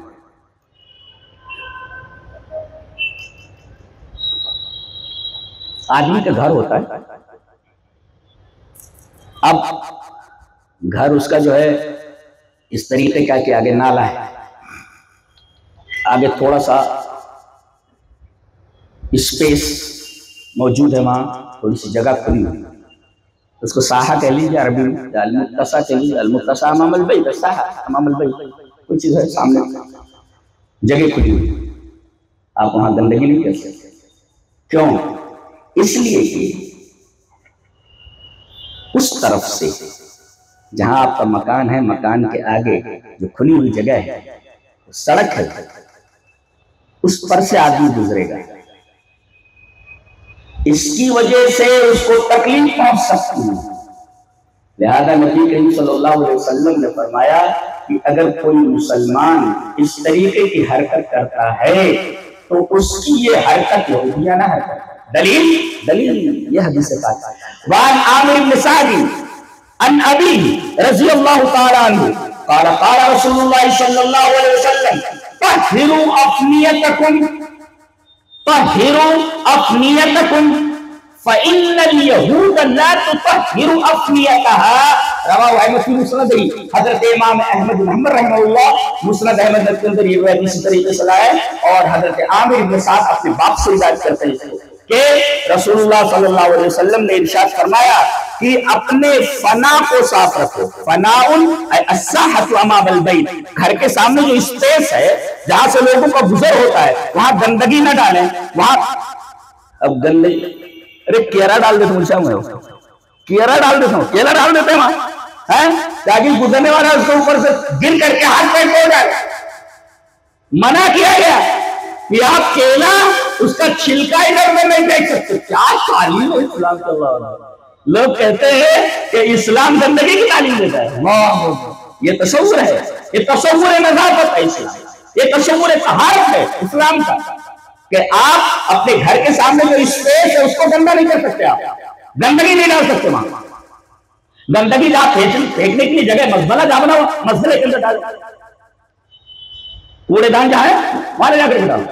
آدمی کا گھر ہوتا ہے، اب گھر اس کا جو ہے اس طریقے کا کہ آگے نالا ہے، آگے تھوڑا سا اسپیس موجود ہے، وہاں تھوڑی سی جگہ کھلی ہوئی، اس کو ساحہ کہہ لیجیے عربی میں، یا المتسع کہہ لیجیے، المتسع امام البیت، ساحہ امام البیت، کوئی چیز ہے سامنے جگہ کھلی ہوئی، آپ وہاں گندگی نہیں کر سکتے۔ کیوں؟ اس لیے کہ اس طرف سے جہاں آپ کا مکان ہے، مکان کے آگے جو کھلی ہوئی جگہ ہے، سڑک ہے، اس پر سے آدمی گزرے گا، اس کی وجہ سے اس کو تکلیف پہنچ سکتی ہے۔ لہذا نبی کریم صلی اللہ علیہ وسلم نے فرمایا کہ اگر کوئی مسلمان اس طریقے کی حرکت کرتا ہے تو اس کی یہ حرکت یہودیانہ حرکت ہے۔ دلیل یہ حدیث پاک ہے۔ وعن عامر بن سعد عن ابیہ رضی اللہ تعالی عنہ قال قال رسول اللہ صلی اللہ علیہ وسلم طہروا افنیتکم فإن اليہود لا تطہر افنیتها، رواہ احمد فی مسند، حضرت امام احمد بن حنبل رحمہ اللہ مسند احمد کے اندر یہ روایت اسی طریقے سے لائے، اور حضرت عامر بن سعد اپنے باپ سے روایت کرتے ہیں کہ رسول اللہ صلی اللہ علیہ وسلم نے ارشاد فرمایا کہ اپنے فنا کو صاف رکھو۔ فناؤن الساحۃ امام البیت، گھر کے سامنے جو اسپیس ہے جہاں سے لوگوں کا گزر ہوتا ہے وہاں گندگی نہ ڈالیں، وہاں اب گندگی، ارے کیرا ڈال دیتا ہوں، کیرا ڈال دیتا ہوں، کیلا ڈال دیتے ہیں وہاں، تاکہ گزرنے والا اس کے اوپر سے گر کر کے ہاتھ پیر ہو جائے۔ منع کیا گیا کہ آپ کیلا اس کا چھلکا ادھر میں نہیں دیکھ سکتے۔ کیا تعلیم ہے اسلام کے اللہ! لوگ کہتے ہیں کہ اسلام گندگی کی تعلیم دیتا ہے، یہ تصور ہے، یہ تصور نظافت ہے اسلام، یہ تصور طہارت ہے اسلام کا، کہ آپ اپنے گھر کے سامنے جو اسپیس ہے اس کو گندا نہیں کر سکتے، آپ گندگی نہیں ڈال سکتے وہاں، گندگی جہاں پھینکنے کے لیے جگہ مزبلہ جہاں بنا ہوا مزبلے کے اندر ڈال، کوڑے دان جہاں ہے وہاں جا کر ڈال۔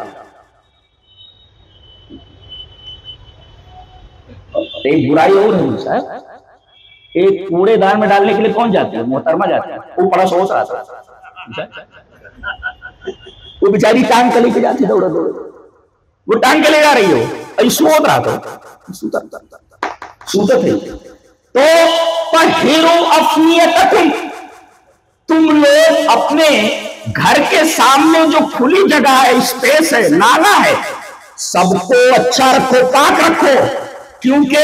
ایک برائی اور ہے صاحب، ایک کوڑے دان میں ڈالنے کے لیے کون جاتے ہیں؟ محترمہ جاتے ہیں، وہ بڑا سوچ رہا تھا، وہ بیچاری ٹانگ کے لے کے جاتی دوڑا دوڑا، وہ ٹانگ کے لے جا رہی ہو، سوت رہا تھا، سوتت ہے۔ تو طہروا افنیتکم، تم لوگ اپنے گھر کے سامنے جو کھلی جگہ ہے، اسپیس ہے، نالا ہے، سب کو اچھا رکھو، پاک رکھو، کیونکہ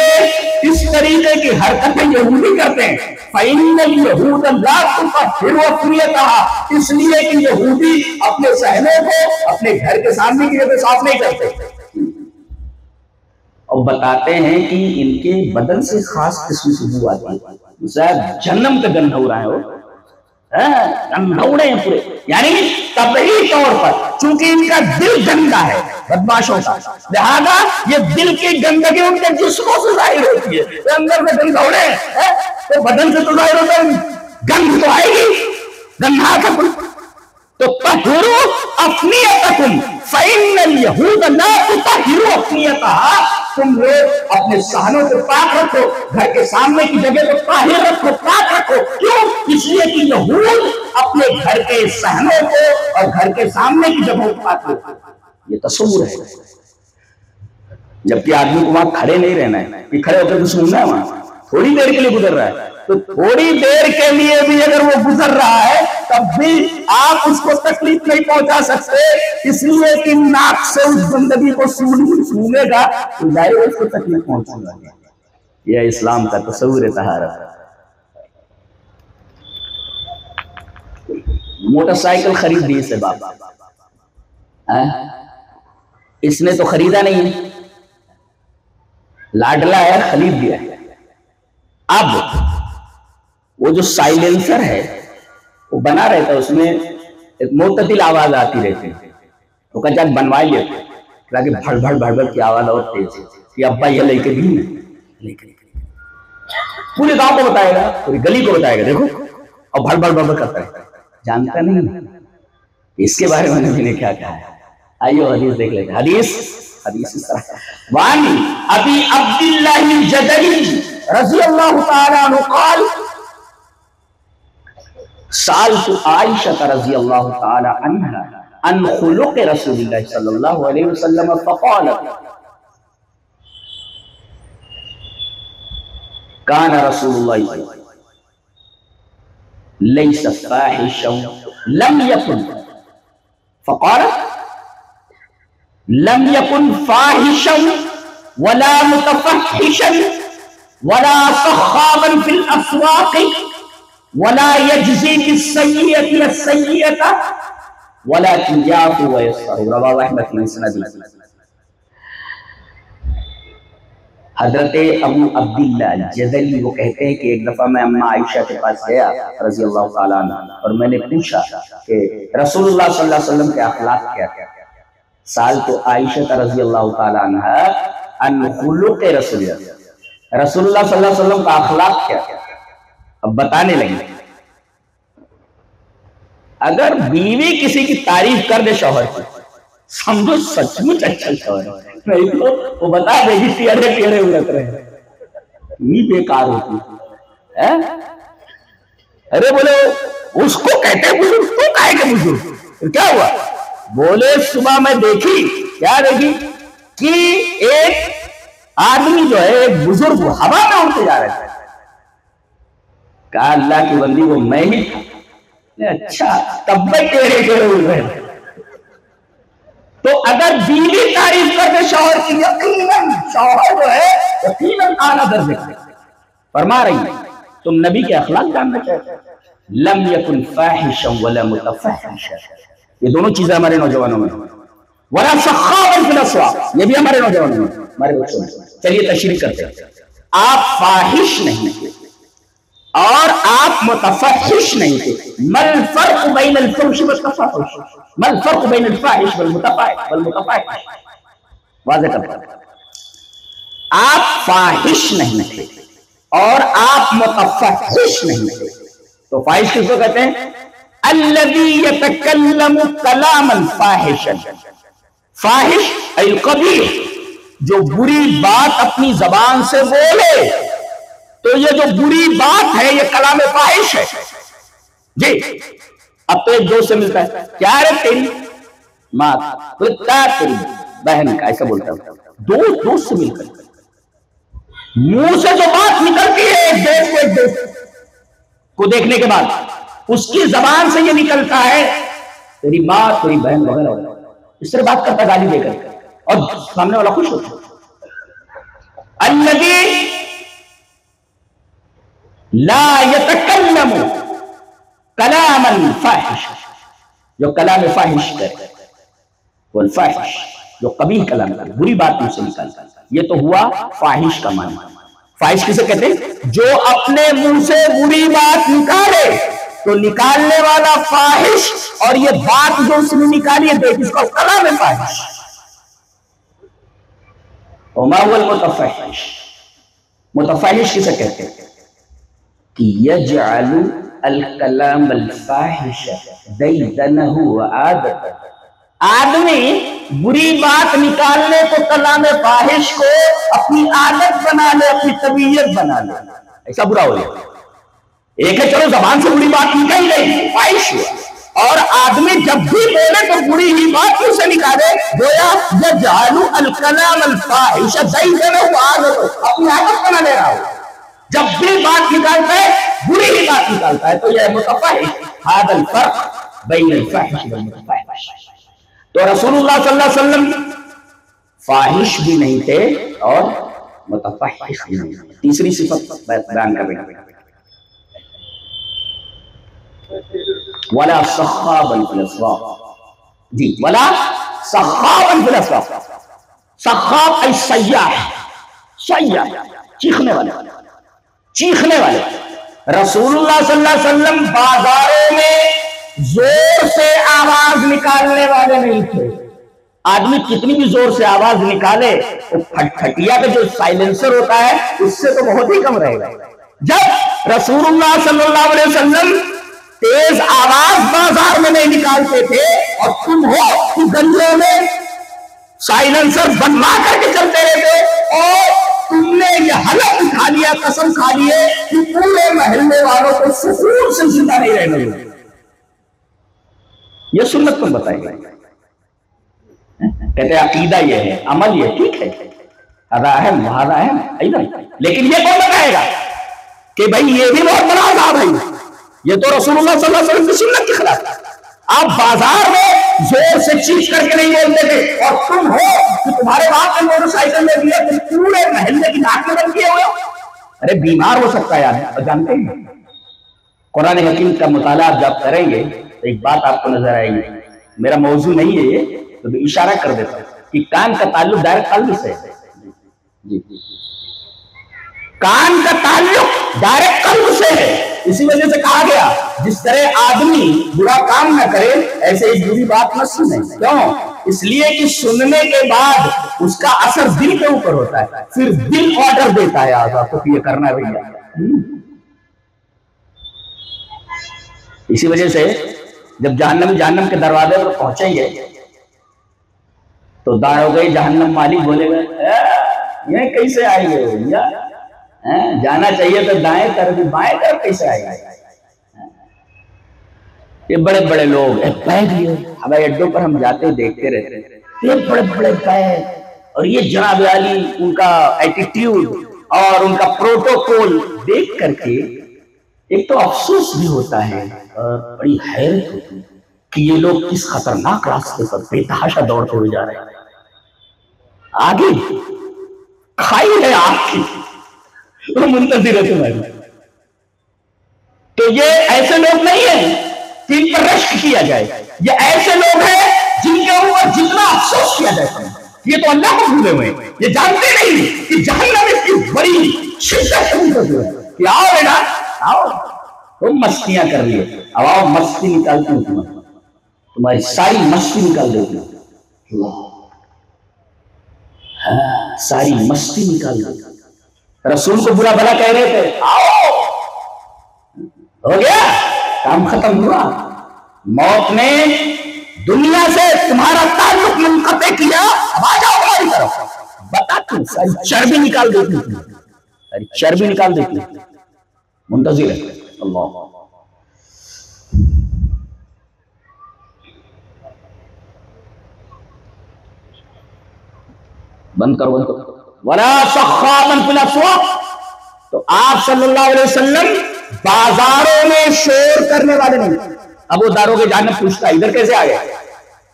اس طریقے کی حرکتیں یہودی کرتے ہیں۔ فَإِنَّ الْيَهُودَ لَا تُطَهِّرُ أَفْنِيَتَهَا، اس لیے کہ یہودی اپنے صحنوں کو اپنے گھر کے سامنے کی جگہ صاف نہیں کرتے، اور بتاتے ہیں کہ ان کے بدن سے خاص قسم کی بو آتی ہے، شاید جہنم کا گندھ ہو رہا ہے، وہ گندھوڑے ہیں پورے، یعنی طبعی طور پر چونکہ ان کا دل گندا ہے بدماشوں کا، لہذا یہ دل کی گندگی ان کے جسموں سے ظاہر ہوتی ہے، تو اندر میں گندھوڑے ہیں تو بدن سے تو ظاہر ہوتا ہے، گندھ تو آئے گی، گندھا کا کل۔ تو طہروا افنیتکم فإن اليہود لا تطہر افنیتها، تم لوگ اپنے صحنوں کو پاک رکھو، گھر کے سامنے کی جگہ کو طاہر رکھو، پاک رکھو، کیوں؟ اس لیے کہ یہود اپنے گھر کے صحنوں کو اور گھر کے سامنے کی جگہوں کو پاک رکھو، یہ تصور ہے۔ جبکہ آدمی کو وہاں کھڑے نہیں رہنا ہے، کہ کھڑے ہو کر کچھ سننا ہے، وہاں تھوڑی دیر کے لیے گزر رہا ہے، تو تھوڑی دیر کے لیے بھی اگر وہ گزر رہا ہے تب بھی آپ اس کو تکلیف نہیں پہنچا سکتے، اس لیے کہ ناک سے اس زندگی کو سونگے گا تو ظاہر اس کو تکلیف پہنچے گا۔ یہ اسلام کا تصور طہارت۔ موٹر سائیکل خرید دی اسے باپ، اس نے تو خریدا نہیں ہے، لاڈلا ہے، خرید دیا ہے۔ اب وہ جو سائلنسر ہے وہ بنا رہتا ہے، اس میں ایک معتدل آواز آتی رہتی ہے، وہ کہا جب بنوائیے تاکہ بھڑ بھڑ بھڑ بھڑ کی آواز اور تیز ہے، یہ ابا یہ لے کے بھی نہیں، پورے گاؤں کو بتائے گا، پوری گلی کو بتائے گا، دیکھو، اور بھڑ بھڑ بھڑ بھڑ کرتا ہے، جانتا نہیں اس کے بارے میں نبی نے کیا کہا ہے۔ آئیو حدیث دیکھ لیتے ہیں۔ حدیث اس طرح وعن ابی عبداللہ الجدلی رضی اللہ تعالی عنہ قال سألت عائشة رضی اللہ تعالی عنہ عن خلق رسول اللہ صلی اللہ علیہ وسلم فقالت كان رسول الله ليس فاحشا لم يكن فقالت لم يكن فاحشا ولا متفحشا ولا صخابا في الأسواق ولا يجزي بالسيئة السيئة ولكن يعفو ويصفح رواه أحمد في مسنده۔ حضرت ابو عبداللہ الجدلی وہ کہتے ہیں کہ ایک دفعہ میں اماں عائشہ کے پاس گیا رضی اللہ تعالیٰ عنہ، اور میں نے پوچھا کہ رسول اللہ صلی اللہ علیہ وسلم کے اخلاق کیا کیا۔ سألت عائشہ رضی اللہ تعالیٰ عنہ عن خلق رسول اللہ، رسول اللہ صلی اللہ علیہ وسلم کا اخلاق کیا کیا۔ اب بتانے لگے، اگر بیوی کسی کی تعریف کر دے شوہر کی، سمجھو سچ مچ اچھا شوہر ہے، نہیں تو وہ بتا دے گی ٹیڑے ٹیڑے اڑت رہے، نہیں بیکار ہوتی ہے۔ ارے بولے اس کو کہتے ہیں بزرگ، تو کہے کہ بزرگ، کیا ہوا؟ بولے صبح میں دیکھی، کیا دیکھی کہ ایک آدمی جو ہے ایک بزرگ ہوا میں اڑتے جا رہے تھے۔ کہا اللہ کی بندی وہ میں ہی تھا۔ اچھا تب بھی ٹیڑے ٹیڑے اڑ رہے تھے۔ تو اگر بیوی تعریف کر دے شوہر کی، یقیناً شوہر جو ہے یقیناً اعلیٰ درجے کا۔ فرما رہی ہے تم نبی کے اخلاق جاننا چاہتے، لم یکن فاحشا ولا متفحشا، یہ دونوں چیزیں ہمارے نوجوانوں میں، ولا سخابا فی الاسواق، یہ بھی ہمارے نوجوانوں میں، ہمارے بچوں میں۔ چلیے تشریح کرتے ہیں۔ آپ فاحش نہیں تھے اور آپ متفحش نہیں تھے۔ مل فرق بین الفحش والتفحش، مل فرق بین الفاحش والمتفحش، واضح کرتا ہے۔ آپ فاحش نہیں تھے اور آپ متفحش نہیں تھے۔ تو فاحش کس کو کہتے ہیں؟ الذی یتکلم کلاما فاحشا، فاحش القبیح، جو بری بات اپنی زبان سے بولے، تو یہ جو بری بات ہے یہ کلام فاحش ہے۔ جی اب تو ایک دوست سے ملتا ہے، کیا رے تیری ماں، کیا تیری بہن کا، ایسا بولتا ہے۔ دوست سے مل کر منہ سے جو بات نکلتی ہے ایک دوست کو دیکھنے کے بعد، اس کی زبان سے یہ نکلتا ہے تیری ماں، تیری بہن وغیرہ وغیرہ، اس طرح بات کرتا گالی دے کر، اور سامنے والا خوش ہوتا ہے۔ الذی لا یتکلم کلاما فاحشا، جو کلام فاحش کرے، والفاحش جو قبیح کلام کرے، بری بات مجھ سے نکالتا، یہ تو ہوا فاحش کا معنی۔ فاحش کسے کہتے ہیں؟ جو اپنے منہ سے بری بات نکالے، تو نکالنے والا فاحش، اور یہ بات جو اس نے نکالی ہے دیکھ اس کو کلام فاحش۔ وما هو المتفحش، متفحش کسے کہتے ہیں؟ یجعل الکلام الفاحش دیدنہ وعادتہ، آدمی بری بات نکالنے کو کلام فاحش کو اپنی عادت بنا لے، اپنی طبیعت بنا لے، ایسا برا ہو جائے۔ ایک ہے چلو زبان سے بری بات نکل گئی، فاحش ہوا، اور آدمی جب بھی بولے تو بری ہی بات سے نکالے، گویا یجعل الکلام الفاحش دیدنہ وعادتہ، اپنی عادت بنا لے رہا ہو، جب بھی بات نکالتا ہے بری ہی بات نکالتا ہے تو یہ متفحش، هذا الفرق بین الفاحش والمتفحش۔ تو رسول اللہ صلی اللہ علیہ وسلم فاحش بھی نہیں تھے اور متفحش بھی نہیں تھے۔ تیسری صفت بیان کر رہے ہیں، ولا صخابا فی الاسواق، جی ولا صخابا فی الاسواق، صخاب ای سیاح، سیاح چیخنے والے، چیخنے والے۔ رسول اللہ صلی اللہ علیہ وسلم بازاروں میں زور سے آواز نکالنے والے نہیں تھے۔ آدمی کتنی بھی زور سے آواز نکالے وہ پھٹیا کا جو سائلنسر ہوتا ہے اس سے تو بہت ہی کم رہے گا۔ جب رسول اللہ صلی اللہ علیہ وسلم تیز آواز بازار میں نہیں نکالتے تھے اور تم ہو کہ گلیوں میں سائلنسر بنوا کر کے چلتے رہتے اور تم نے یہ حلف کھا لیا، قسم کھا لیے کہ پورے محلے والوں کو سکون سے زندہ نہیں رہنے دیں۔ یہ سنت تم بتائیے، کہتے ہیں عقیدہ یہ ہے، عمل یہ، ٹھیک ہے، ہذا اہم وہذا اہم ایضا، لیکن یہ کون بتائے گا کہ بھائی یہ بھی بہت بڑا عذاب ہے، یہ تو رسول اللہ صلی اللہ علیہ وسلم کی سنت کے خلاف ہے۔ آپ بازار میں زور سے چیخ کر کے نہیں بولتے تھے اور تم ہو کہ تمہارے وہاں پہ موٹر سائیکل میں بھی ہے، تم پورے محلے کی ناک میں بند کیے ہوئے ہو۔ ارے بیمار ہو سکتا ہے آدمی، جانتے ہیں قرآن حکیم کا مطالعہ جب کریں گے تو ایک بات آپ کو نظر آئے گی، میرا موضوع نہیں ہے یہ تو اشارہ کر دیتا ہوں کہ کان کا تعلق ڈائریکٹ قلب سے ہے، کان کا تعلق ڈائریکٹ قلب سے ہے۔ اسی وجہ سے کہا گیا جس طرح آدمی برا کام نہ کرے ایسے ہی بری بات نہ سنے۔ کیوں؟ اس لیے کہ سننے کے بعد اس کا اثر دل کے اوپر ہوتا ہے، پھر دل آرڈر دیتا ہے آزاد کو کہ یہ کرنا ہے بھیا۔ اسی وجہ سے جب جہنم کے دروازے پر پہنچیں گے تو داروغے جہنم مالک بولے گا یہ کیسے آئے گے بھیا، جانا چاہیے تو دائیں طرف بائیں طرف کیسے آئے گا۔ یہ بڑے بڑے لوگ بیگ لیے ہوائی اڈوں پر ہم جاتے دیکھتے رہتے ہیں، یہ بڑے بڑے بیگ اور یہ جناب عالی ان کا ایٹیٹیوڈ اور ان کا پروٹوکول دیکھ کر کے ایک تو افسوس بھی ہوتا ہے اور بڑی حیرت ہوتی ہے کہ یہ لوگ کس خطرناک راستے پر بے تحاشا دوڑتے ہوئے جا رہے ہیں۔ آگے کھائی ہے آگ کی وہ منتظر ہے تمہاری۔ تو یہ ایسے لوگ نہیں ہیں جن پر رشک کیا جائے، یہ ایسے لوگ ہیں جن کے اوپر جتنا افسوس کیا جائے۔ یہ تو اللہ کو بھولے ہوئے ہیں، یہ جانتے نہیں کہ جہنم اس کی بڑی شدت ہے کہ آؤ بیٹا آؤ، تم مستیاں کر لیے، اب آؤ مستی نکالتی ہوں، تمہاری ساری مستی نکال دیتی ہوں، ساری مستی نکال دیتی۔ رسول کو برا بھلا کہہ رہے تھے، آؤ ہو گیا کام ختم ہوا، موت نے دنیا سے تمہارا تعلق منقطع کیا، اب آ جاؤ ہماری طرف، بتاتی ہوں ساری چربی نکال دیتی ہوں، ساری چربی نکال دیتی ہوں، منتظر ہے اللہ۔ بند کرو بند کرو۔ ولا سخابا فی الاسواق، تو آپ صلی اللہ علیہ وسلم بازاروں میں شور کرنے والے نہیں۔ اب وہ داروغے جہنم پوچھتا ہے ادھر کیسے آ گئے،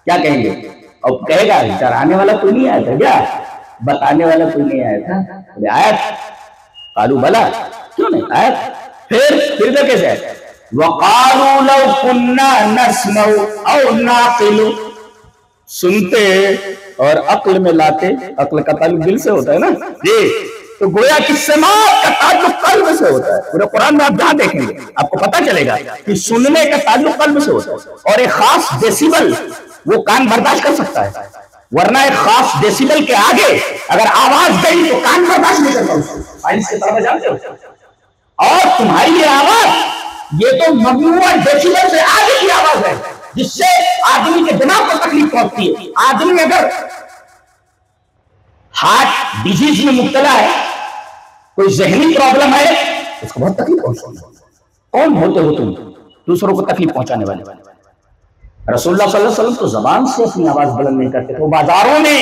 کیا کہیں گے؟ اور کہے گا ڈرانے والا کوئی نہیں آیا تھا کیا، بتانے والا کوئی نہیں آیا تھا، آیا تھا؟ قالوا بلا، کیوں نہیں آیا تھا؟ پھر ادھر کیسے آیا؟ وقالوا لو كنا نسمع او نعقل، سنتے اور عقل میں لاتے، عقل کا تعلق دل سے ہوتا ہے نا جی، تو گویا کہ سماعت کا تعلق قلب سے ہوتا ہے۔ پورے قرآن میں آپ جہاں دیکھیں گے آپ کو پتہ چلے گا کہ سننے کا تعلق قلب سے ہوتا ہے، اور ایک خاص ڈیسیبل وہ کان برداشت کر سکتا ہے، ورنہ ایک خاص ڈیسیبل کے آگے اگر آواز گئی تو کان برداشت نہیں کرتا اس کو، سائنس کے طرف جانتے ہو۔ اور تمہاری یہ آواز یہ تو ممنوع ڈیسیبل سے آگے کی آواز ہے جس سے آدمی کے دماغ کو تکلیف پہنچتی ہے۔ آدمی اگر ہارٹ ڈیزیز میں مبتلا ہے، کوئی ذہنی پرابلم ہے، اس کو بہت تکلیف پہنچتی ہے۔ کون ہوتے ہو تم دوسروں کو تکلیف پہنچانے والے؟ رسول اللہ صلی اللہ علیہ وسلم تو زبان سے اپنی آواز بلند نہیں کرتے تھے، وہ بازاروں میں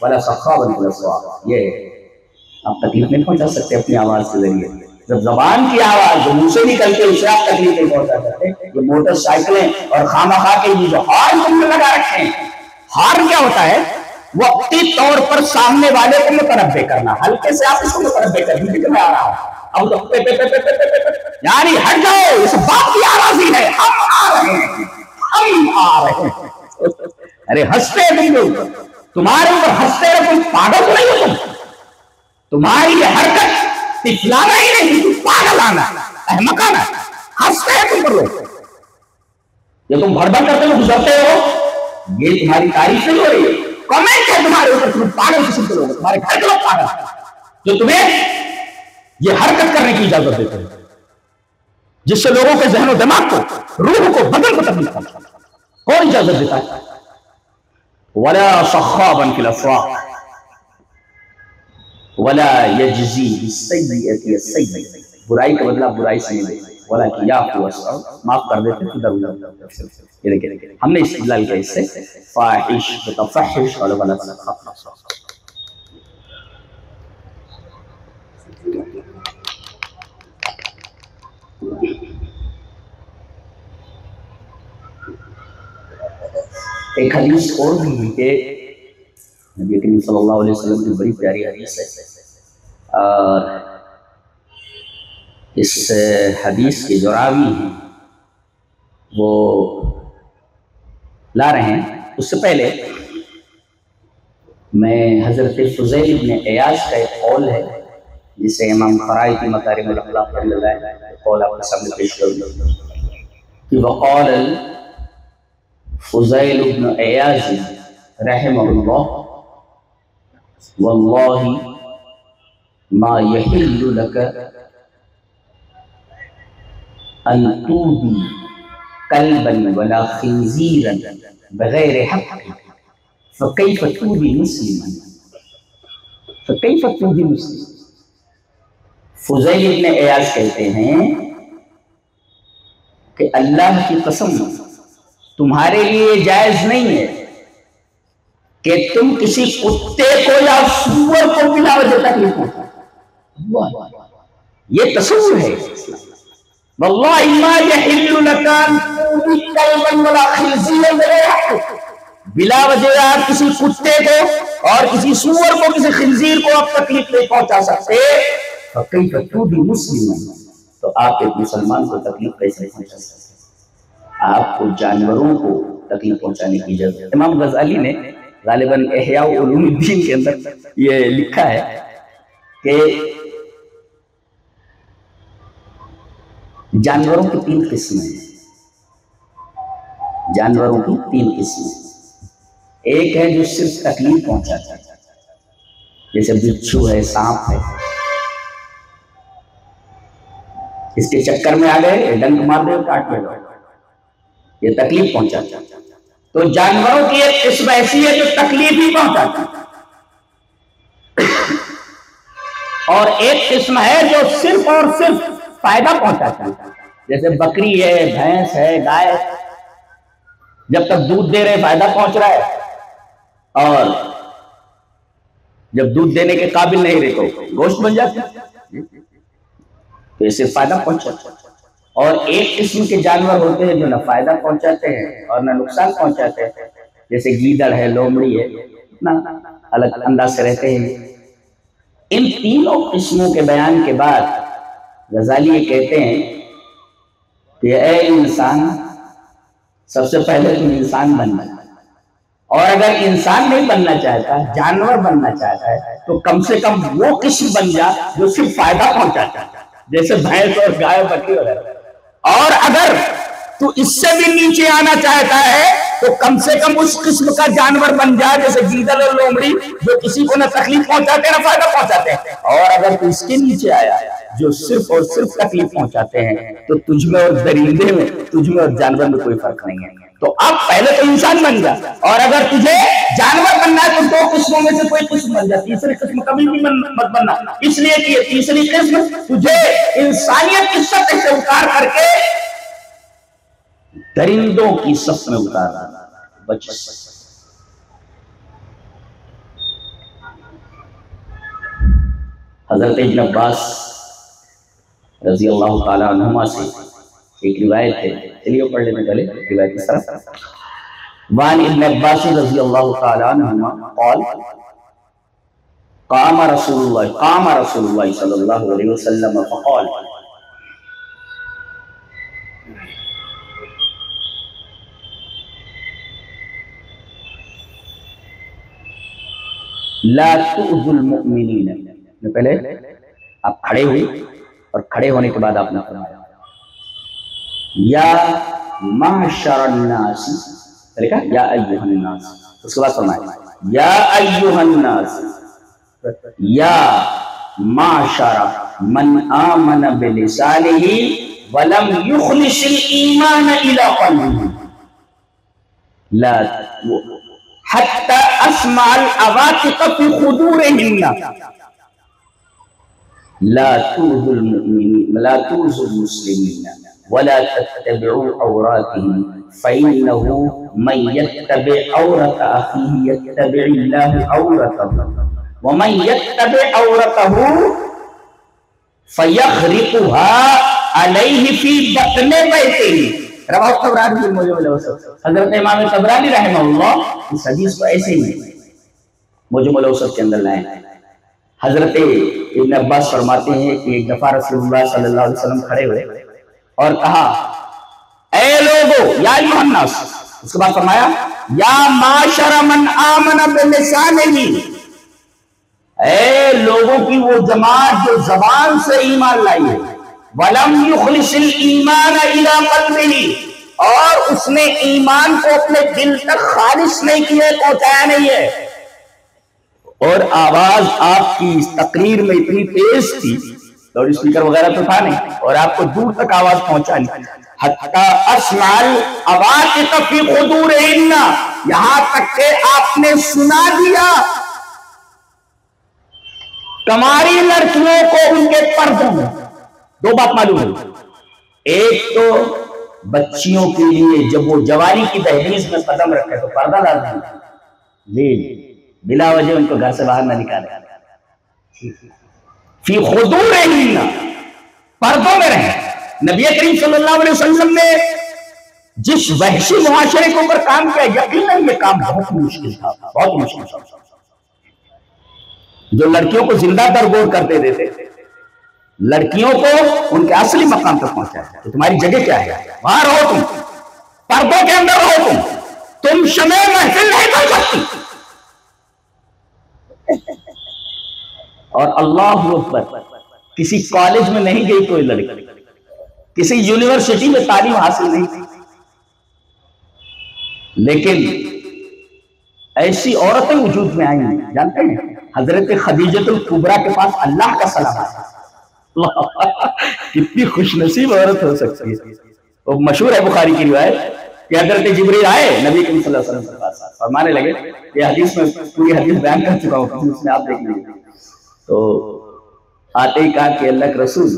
ولا سخابا فی الاسواق، یہ آپ تکلیف نہیں پہنچا سکتے اپنی آواز کے ذریعے۔ جب زبان کی آواز جو منہ سے نکل کے اسے آپ تکلیف نہیں پہنچا سکتے، یہ موٹر سائیکلیں اور خواہ کے یہ جو ہارن تم نے لگا رکھے ہیں، ہارن کیا ہوتا ہے؟ وقتی طور پر سامنے والے کو متنبع کرنا، ہلکے سے آپ اس کو متنبع کر دیجیے کہ میں آ رہا ہوں، اب تو پے پے پے پے پے پے پے یعنی ہٹ جاؤ، اس بات کی آرازی ہے، ہم آ رہے ہیں، ہم آ رہے ہیں۔ ارے ہنستے تم لوگ، تمہارے اوپر ہنستے رہے، تم پاگل تو نہیں ہو، تمہاری یہ حرکت تفلانا ہی نہیں، پاگلانا احمقانہ، ہنستے ہیں تم پر لوگ، یہ تم بھڑ بھڑ کرتے ہو گزرتے ہو، یہ تمہاری تعریف نہیں ہو رہی ہے، کمنٹ ہے تمہارے اوپر، تم پاگل قسم کے لوگ، تمہارے گھر کے لوگ پاگل جو تمہیں یہ حرکت کرنے کی اجازت دیتے ہیں، جس سے لوگوں کے ذہن و دماغ کو، روح کو، بدن کو تکلیف پہنچتا ہے، کون اجازت دیتا ہے؟ ولا صخابا فی الاسواق ولا یجزی بالسیئۃ السیئۃ، برائی کا بدلہ برائی سے نہیں دیتا، ولکن یعفو ویصفح، معاف کر دیتے ہیں، ادھر ادھر۔ یہ دیکھیں ہم نے استدلال کیا اس سے، فاحش متفحش اور غلط۔ ایک حدیث اور بھی ہے کہ نبی کریم صلی اللہ علیہ وسلم کی بڑی پیاری حدیث ہے، اور اس حدیث کے جو راوی ہیں وہ لا رہے ہیں۔ اس سے پہلے میں حضرت فضیل ابن عیاض کا ایک قول ہے جسے امام خرائی کی مکارم الاخلاق میں لگایا ہے، قول آپ کے سامنے پیش کروں کہ وقال فضیل ابن عیاض رحمہ اللہ واللہ ما یحل لک ان تودی کلبا ولا خنزیرا بغیر حق فکیف تودی مسلما، فکیف تودی مسلما۔ فضیل ابن عیاض کہتے ہیں کہ اللہ کی قسم تمہارے لیے جائز نہیں ہے کہ تم کسی کتے کو یا سور کو بلا وجہ تکلیف پہنچاؤ، یہ تصور ہے۔ واللہ ما یحل لک ان تؤذی کلبا ولا خنزیرا بغیر حق، بلا وجہ آپ کسی کتے کو اور کسی سور کو، کسی خنزیر کو آپ تکلیف نہیں پہنچا سکتے، فکیف تؤذی مسلما، تو آپ ایک مسلمان کو تکلیف کیسے پہنچا سکتے؟ آپ کو جانوروں کو تکلیف پہنچانے کی اجازت۔ امام غزالی نے غالباً احیاء علوم الدین کے اندر یہ لکھا ہے کہ جانوروں کی 3 قسمیں ہیں، جانوروں کی 3 قسمیں، ایک ہے جو صرف تکلیف پہنچاتا ہے، جیسے بچھو ہے، سانپ ہے، اس کے چکر میں آ گئے، ڈنک مار دے، کاٹ لے، یہ تکلیف پہنچاتا ہے۔ تو جانوروں کی ایک قسم ایسی ہے جو تکلیف ہی پہنچاتا ہے، اور ایک قسم ہے جو صرف اور صرف فائدہ پہنچاتا ہے، جیسے بکری ہے، بھینس ہے، گائے، جب تک دودھ دے رہے فائدہ پہنچ رہا ہے، اور جب دودھ دینے کے قابل نہیں رہے تو گوشت بن جاتا ہے، تو اسے فائدہ پہنچاتا ہے۔ اور ایک قسم کے جانور ہوتے ہیں جو نہ فائدہ پہنچاتے ہیں اور نہ نقصان پہنچاتے ہیں، جیسے گیدڑ ہے، لومڑی ہے، اتنا الگ انداز سے رہتے ہیں۔ ان تینوں قسموں کے بیان کے بعد غزالی یہ کہتے ہیں کہ اے انسان، سب سے پہلے تم انسان بننا، اور اگر انسان نہیں بننا چاہتا، جانور بننا چاہتا ہے، تو کم سے کم وہ قسم بن جا جو صرف فائدہ پہنچاتا ہے، جیسے بھینس اور گائے، بکری وغیرہ۔ اور اگر تو اس سے بھی نیچے آنا چاہتا ہے تو کم سے کم اس قسم کا جانور بن جا جیسے گیدڑ اور لومڑی، جو کسی کو نہ تکلیف پہنچاتے نہ فائدہ پہنچاتے ہیں۔ اور اگر تو اس کے نیچے آیا جو صرف اور صرف تکلیف پہنچاتے ہیں، تو تجھ میں اور درندے میں، تجھ میں اور جانور میں کوئی فرق نہیں ہے۔ تو اب پہلے تو انسان بن جا، اور اگر تجھے جانور بننا ہے تو 2 قسموں میں سے کوئی قسم بن جا، تیسری قسم کبھی بھی مت بننا، اس لیے کہ یہ تیسری قسم تجھے انسانیت کی سطح سے اتار کر کے درندوں کی صف میں اتارنا، بچ۔ حضرت ابن عباس رضی اللہ تعالیٰ عنہما سے ایک روایت ہے، چلیے پڑھ لینے پہلے روایت کی طرف۔ وعن ابن عباس رضی اللہ تعالیٰ عنہما قال قام رسول اللہ صلی اللہ علیہ وسلم فقال لا تؤذوا المؤمنین۔ پہلے آپ کھڑے ہوئے اور کھڑے ہونے کے بعد آپ نے فرمایا یا معشر الناس، پہلے کہا یا ایھا الناس، اس کے بعد فرمایا یا ایھا الناس یا معشر من آمن بلسانہ ولم یخلص الایمان الی قلبہ لا حتی اسمع العواتق فی خدورہن لا تؤذوا المؤمنین لا تؤذوا المسلمین ولا تتبعوا عوراتهم فإنه من يتبع عورة أخيه يتبع الله عورته ومن يتبع عورته فيغرقها عليه في بطن بيته۔ رواه الطبراني في المعجم الأوسط۔ حضرت امام طبرانی رحمہ اللہ اس حدیث کو ایسے ہی معجم الأوسط کے اندر لائے۔ حضرت ابن عباس فرماتے ہیں کہ ایک دفعہ رسول اللہ صلی اللہ علیہ وسلم کھڑے ہوئے اور کہا اے لوگو یا ایھا الناس، اس کے بعد فرمایا یا معاشر من آمن بلسانہ، اے لوگوں کی وہ جماعت جو زبان سے ایمان لائی ہے، وَلَمْ يُخْلِصِ الْإِيمَانَ إِلَىٰ قَلْبِهِ، اور اس نے ایمان کو اپنے دل تک خالص نہیں کیا، پہنچایا نہیں ہے۔ اور آواز آپ کی اس تقریر میں اتنی تیز تھی، لاؤڈ اسپیکر وغیرہ تو تھا نہیں، اور آپ کو دور تک آواز پہنچانی حتی اسمع العواتق فی خدورہن، یہاں تک کہ آپ نے سنا دیا کماری لڑکیوں کو ان کے پردوں میں۔ دو بات معلوم ہے، ایک تو بچیوں کے لیے جب وہ جوانی کی دہلیز میں قدم رکھے تو پردہ لازم ہے، لیکن بلا وجہ ان کو گھر سے باہر نہ نکالے، فی خدورہن، پردوں میں رہیں۔ نبی کریم صلی اللہ علیہ وسلم نے جس وحشی معاشرے کے اوپر کام کیا، یقیناً یہ کام بہت مشکل تھا، بہت مشکل تھا، جو لڑکیوں کو زندہ درگور کر دیتے تھے، لڑکیوں کو ان کے اصلی مقام تک پہنچایا کہ تمہاری جگہ کیا ہے، وہاں رہو، تم پردوں کے اندر رہو، تم شمع محفل نہیں بن سکتی۔ اور اللہ اکبر، کسی کالج میں نہیں گئی کوئی لڑکی، کسی یونیورسٹی میں تعلیم حاصل نہیں کی، لیکن ایسی عورتیں وجود میں آئی ہیں، جانتے ہیں حضرت خدیجۃ الکبریٰ کے پاس اللہ کا سلام آیا، کتنی خوش نصیب عورت ہو سکتی ہے۔ وہ مشہور ہے بخاری کی روایت کہ حضرت جبریل آئے نبی کریم صلی اللہ علیہ وسلم کے پاس، فرمانے لگے، یہ حدیث میں پوری حدیث بیان کر چکا ہوں، اس میں آپ دیکھ لیجیے، تو آتے ہی کہا کہ اللہ کے رسول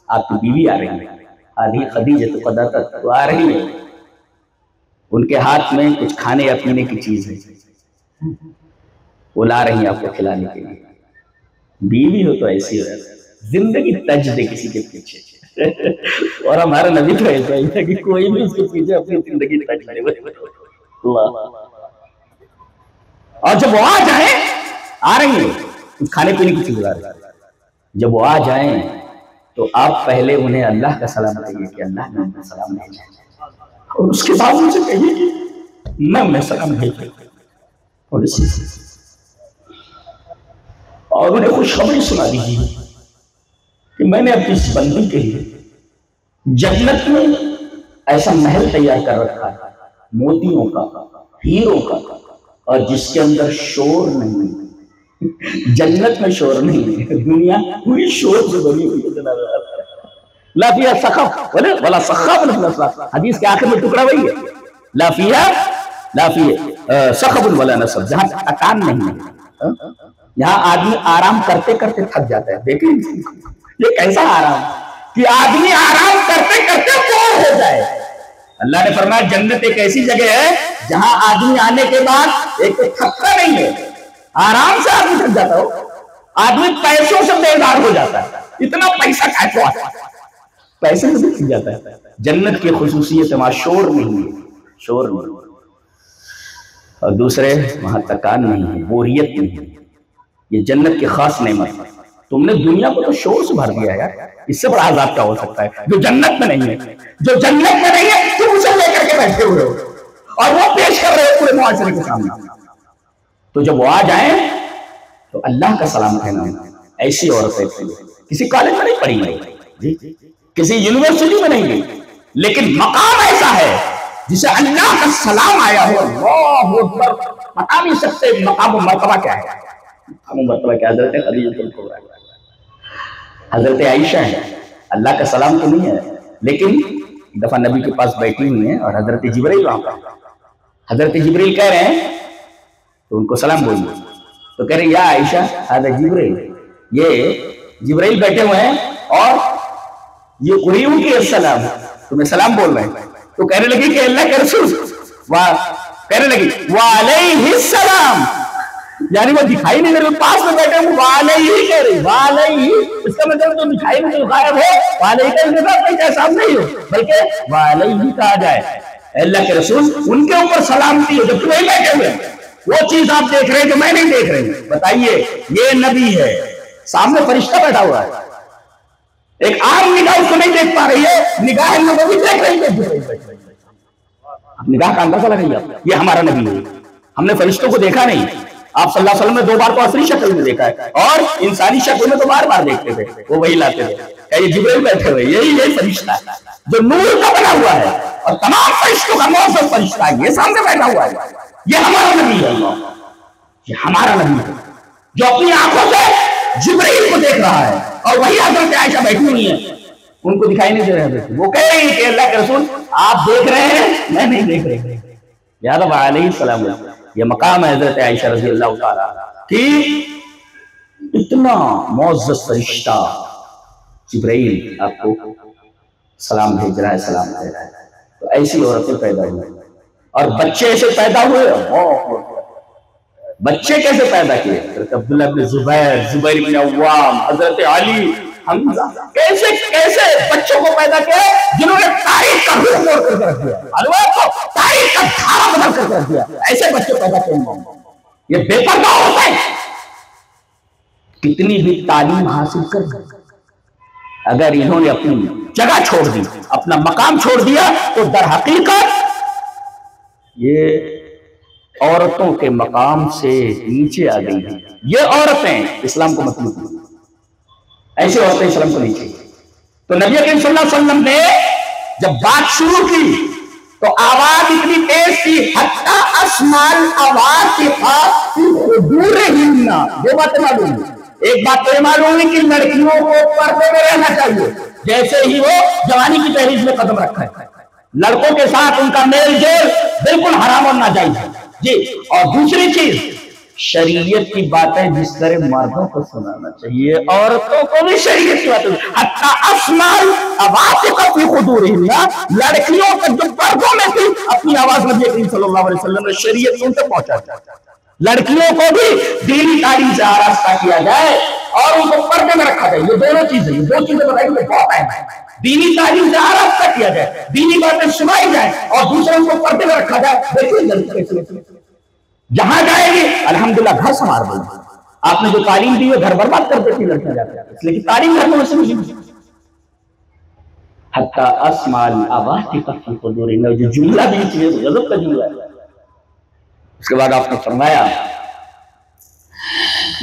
آپ کی بیوی آ رہی ہے، آدھی خدیجۃ قدرت تو آ رہی ہے، ان کے ہاتھ میں کچھ کھانے یا پینے کی چیز ہے، وہ لا رہی ہیں آپ کو کھلانے کے لیے۔ بیوی ہو تو ایسی ہو، زندگی تج دے کسی کے پیچھے، اور ہمارا نبی تو ایسا ہی تھا کہ کوئی بھی اس کے پیچھے اپنی زندگی تج دے۔ اللہ، اور جب وہ آ جائیں، آ رہی ہیں کھانے پینے کی چیز لا رہی ہیں، جب وہ آ جائیں تو آپ پہلے انہیں اللہ کا سلام کہیے کہ اللہ نے ان کا سلام بھیجا، اور اس کے بعد ان سے کہیے کہ میں انہیں سلام بھیجا، اور انہیں خوشخبری سنا دیجیے کہ میں نے اپنی اس بندی کے لیے جنت میں ایسا محل تیار کر رکھا ہے، موتیوں کا، ہیروں کا، اور جس کے اندر شور نہیں ہے، جنت میں شور نہیں ہے، دنیا پوری شور سے بنی ہوئی ہے جناب، لا فیہا سخف ولا سخاب فی الاسواق، حدیث کے آخر میں ٹکڑا وہی ہے، لا فیہا سخب ولا نصب، جہاں تکان نہیں ہے، یہاں آدمی آرام کرتے کرتے تھک جاتا ہے۔ دیکھیں یہ کیسا آرام کہ آدمی آرام کرتے کرتے بور ہو جائے۔ اللہ نے فرمایا جنت ایک ایسی جگہ ہے جہاں آدمی آنے کے بعد ایک تو تھکتا نہیں ہے، آرام سے آدمی تھک جاتا ہو، آدمی پیسوں سے بیزار ہو جاتا ہے، اتنا پیسہ کھائے تو آتا ہے، پیسے سے دکھ جاتا ہے. جنت کی خصوصیت وہاں شور نہیں ہے، شور نہیں، اور دوسرے وہاں تکان نہیں ہے، بوریت نہیں ہے. یہ جنت کی خاص نعمت ہے. تم نے دنیا کو تو شور سے بھر دیا یار، اس سے بڑا عذاب کیا ہو سکتا ہے جو جنت میں نہیں ہے. جو جنت میں نہیں ہے تم اسے لے کر کے بیٹھے ہوئے ہو اور وہ پیش کر رہے ہو پورے معاشرے کے سامنے. تو جب وہ آ جائیں تو اللہ کا سلام کہنا. ایسی عورتیں کسی کالج میں نہیں پڑھی گئی جی، کسی یونیورسٹی میں نہیں گئی، لیکن مقام ایسا ہے جسے اللہ کا سلام آیا ہو. اللہ اکبر. پتا نہیں سکتے مقام و مرتبہ کیا ہے. مقام و مرتبہ کیا؟ حضرت خدیجہ الکبریٰ، حضرت عائشہ ہے. اللہ کا سلام تو نہیں ہے، لیکن ایک دفعہ نبی کے پاس بیٹھی ہوئی ہیں اور حضرت جبرائیل وہاں پر. حضرت جبرائیل کہہ رہے ہیں تو ان کو سلام بولیے. تو کہہ رہے ہیں یا عائشہ حضرت جبرائیل، یہ جبرائیل بیٹھے ہوئے ہیں اور یہ قریب کی السلام تمہیں سلام بول رہے ہیں. تو کہنے لگی کہ اللہ کے رسول کہنے لگی وعلیہ السلام، یعنی وہ دکھائی نہیں دے رہے، پاس میں بیٹھے ہیں وعلیہ کہہ رہی. وعلیہ اس کا مطلب تو دکھائی نہیں غائب ہو، وعلیہ کا مطلب کوئی کیسا نہیں ہو، بلکہ وعلیہ کہا جائے. اللہ کے رسول ان کے اوپر سلامتی ہو جب تمہیں بیٹھے ہوئے وہ چیز آپ دیکھ رہے ہیں جو میں نہیں دیکھ رہی. بتائیے یہ نبی ہے، سامنے فرشتہ بیٹھا ہوا ہے، ایک عام نگاہ اس کو نہیں دیکھ پا رہی ہے، نگاہ لوگوں بھی دیکھ رہی ہے. نگاہ کا اندازہ لگائیے آپ. یہ ہمارا نبی ہے. ہم نے فرشتوں کو دیکھا نہیں. آپ صلی اللہ علیہ وسلم نے 2 بار تو اصلی شکل میں دیکھا ہے اور انسانی شکل میں تو بار بار دیکھتے تھے. وہ وہی لاتے تھے کہ یہ جبرائیل بیٹھے ہوئے، یہی فرشتہ ہے جو نور کا بنا ہوا ہے اور تمام فرشتوں کا موثر فرشتہ ہے. یہ سامنے بیٹھا ہوا ہے. یہ ہمارا نبی ہے. یہ ہمارا نبی ہے جو اپنی آنکھوں سے جبرائیل کو دیکھ رہا ہے اور وہی حضرت عائشہ بیٹھی ہوئی ہیں، ان کو دکھائی نہیں دے رہے. وہ کہہ رہی کہ اللہ کے رسول آپ دیکھ رہے ہیں میں نہیں دیکھ رہی. یاد علیہ السلام. یہ مقام ہے حضرت عائشہ رضی اللہ تعالیٰ کہ اتنا معزز فرشتہ جبرائیل آپ کو سلام بھیج رہا ہے، سلام دے رہا ہے. تو ایسی عورتیں پیدا ہوئی اور بچے ایسے پیدا ہوئے. بچے کیسے پیدا کیے؟ حضرت عبداللہ بن زبیر، زبیر بن عوام، حضرت علی، حمزہ، کیسے کیسے بچوں کو پیدا کیا جنہوں نے تاریخ کا رخ موڑ کر رکھ دیا، تاریخ کا دھارا بدل کر رکھ دیا. ایسے بچے پیدا کیے. یہ بے پردہ ہوتا ہے. کتنی بھی تعلیم حاصل کر اگر انہوں نے اپنی جگہ چھوڑ دی، اپنا مقام چھوڑ دیا، تو در حقیقت یہ عورتوں کے مقام سے نیچے آ گئی ہیں. یہ عورتیں اسلام کو مطلوب نہیں. ایسی عورتیں اسلام کو نہیں چاہیے. تو نبی کریم صلی اللہ علیہ وسلم نے جب بات شروع کی تو آواز اتنی تیز تھی حتی اسمال آواز کے خاص حضورہن. دو باتیں معلوم ہیں. ایک بات تو یہ معلوم ہے کہ لڑکیوں کو پردے میں رہنا چاہیے جیسے ہی وہ جوانی کی تحریک میں قدم رکھا ہے. لڑکوں کے ساتھ ان کا میل جول بالکل حرام اور ناجائز ہے جی. اور دوسری چیز شریعت کی باتیں جس طرح مردوں کو سنانا چاہیے عورتوں کو بھی شریعت کی باتیں. حتی اسمال آواز فی خدورہن، لڑکیوں کا جو پردوں میں تھی اپنی آواز نبی کریم صلی اللہ علیہ وسلم نے شریعت ان تک پہنچا. لڑکیوں کو بھی دینی تعلیم سے آراستہ کیا جائے اور ان کو پردے میں رکھا جائے. یہ دونوں چیزیں، یہ 2 چیزیں بتائی کہ بہت اہم ہے. دینی تعلیم سے آراستہ کیا جائے، دینی باتیں سنائی جائیں اور دوسرے ان کو پردے میں رکھا جائے. دیکھیے جہاں جائے گی الحمدللہ گھر سنوار دیں. آپ نے جو تعلیم دی ہے گھر برباد کر دیتی لڑکیاں جاتے ہیں، اس لیے کہ تعلیم گھر میں سے نہیں. حتی اسمال آواز فی خدورہن، جو جملہ بھی چیز غضب کا جملہ ہے. اس کے بعد آپ نے فرمایا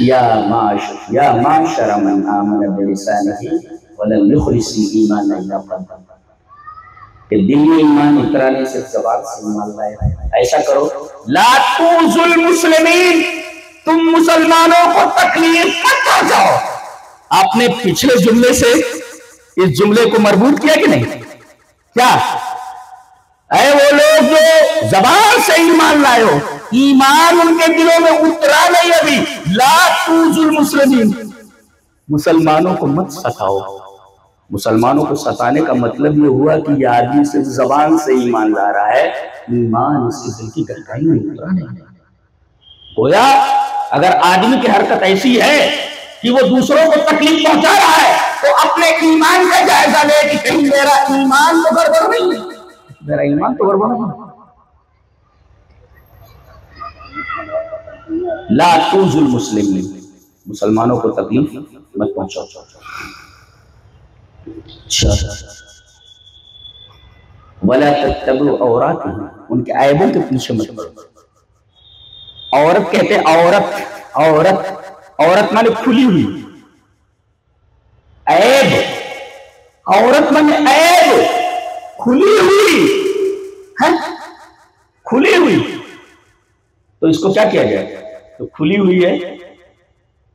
یا معاشر من آمن بلسانہ ولم یخلص ایمان الا قلبہ، کہ دل میں ایمان اترانے سے زبان سے ایمان لائے. ایسا کرو لا توزوا المسلمین، تم مسلمانوں کو تکلیف مت پہنچاؤ. آپ نے پچھلے جملے سے اس جملے کو مربوط کیا کہ نہیں؟ کیا اے وہ لوگ جو زبان سے ایمان لائے ہو، ایمان ان کے دلوں میں اترا نہیں ابھی. لا توزوا المسلمین، مسلمانوں کو مت ستاؤ. مسلمانوں کو ستانے کا مطلب یہ ہوا کہ یہ آدمی صرف زبان سے ایمان لا رہا ہے، ایمان اس کے دل کی گہرائی میں اترا نہیں. گویا اگر آدمی کی حرکت ایسی ہے کہ وہ دوسروں کو تکلیف پہنچا رہا ہے تو اپنے ایمان کا جائزہ لے کہ کہیں میرا ایمان تو گڑبڑ نہیں ہے، میرا ایمان تو گڑبڑ نہیں ہے۔ لا تؤذوا المسلمین، مسلمانوں کو تکلیف مت پہنچاؤ۔ اچھا، ولا تتبعوا عوراتهم، ان کے عیبوں کے پیچھے مت پڑو۔ عورت کہتے ہیں عورت مانے کھلی ہوئی، عیب، عورت مانے عیب، کھلی ہوئی ہے، کھلی ہوئی، تو اس کو کیا کیا جائے؟ تو کھلی ہوئی ہے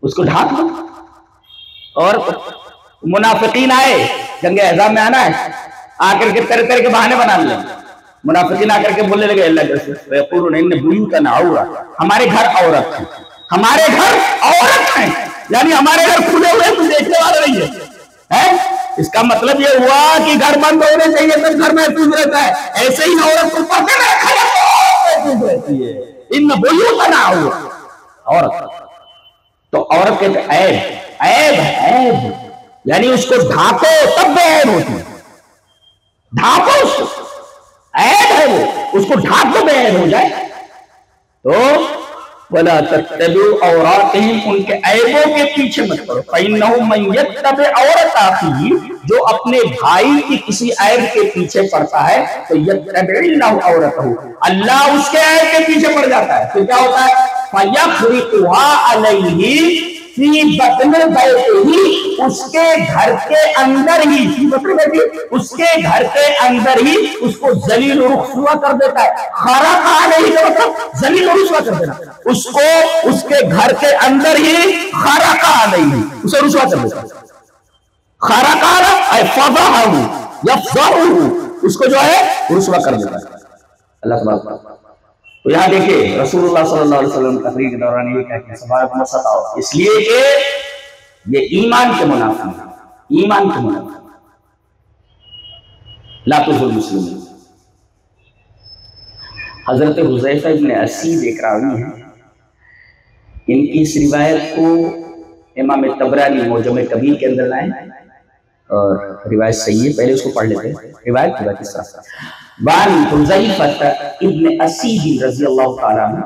اس کو ڈھانپ دو۔ اور منافقین آئے، جنگ احزاب میں آنا ہے، آ کر کے طرح طرح کے بہانے بنا لیں، منافقین آ کر کے بولنے لگے اللہ کے رسول یقولون ان بیوتنا عورۃ، ہمارے گھر عورت ہیں، ہمارے گھر عورت ہیں، یعنی ہمارے گھر کھلے ہوئے کوئی دیکھنے والا نہیں ہے۔ اس کا مطلب یہ ہوا کہ گھر بند ہونے چاہیے تو گھر محفوظ رہتا ہے، ایسے ہی عورت کو پردے میں رکھا جاتا ہے محفوظ رہتی ہے۔ ان بیوتنا عورۃ، عورت تو عورت کہتے ہیں عیب، عیب ہے، عیب یعنی اس کو ڈھانپو تب بے عیب ہوتی ہے، ڈھانپو اس کو، عیب ہے وہ، اس کو ڈھانپ دو بے عیب ہو جائے۔ تو ولا تتبعوا عوراتهم، ان کے عیبوں کے پیچھے مت پڑو۔ فإنه من يتبع عورت اخیہ، جو اپنے بھائی کی کسی عیب کے پیچھے پڑتا ہے تو یتبع اللہ عورتہ، اللہ اس کے عیب کے پیچھے پڑ جاتا ہے، تو کیا ہوتا ہے؟ فَيَخْرِقُهَا عَلَيْهِ فی بطن بیتہ، اس کے گھر کے اندر ہی، فی بطن بیتہ، اس کے گھر کے اندر ہی اس کو ذلیل و رسوا کر دیتا ہے۔ خرق علیہ کا مطلب ذلیل و رسوا کر دینا، اس کو اس کے گھر کے اندر ہی خرق علیہ، اسے رسوا کر دیتا ہے۔ خرق علیہ اے فضحہ یفضحہ، اس کو جو ہے رسوا کر دیتا ہے اللہ تبارک۔ تو یہاں دیکھیں رسول اللہ صلی اللہ علیہ وسلم تقریر کے دوران یہ کہتے ہیں سبارک مسطاؤ، اس لیے کہ یہ ایمان کے منافی ہیں، ایمان کے منافی۔ لا تؤذوا المسلمین۔ حضرت حذیفہ ابن اسید ایک راوی ہیں، ان کی اس روایت کو امام طبرانی معجم کبیر کے اندر لائیں، اور روایت صحیح ہے، پہلے اس کو پڑھ لیتے ہیں روایت کی بات اس طرح۔ وعن حذیفہ ابن اسید رضی اللہ تعالی عنہ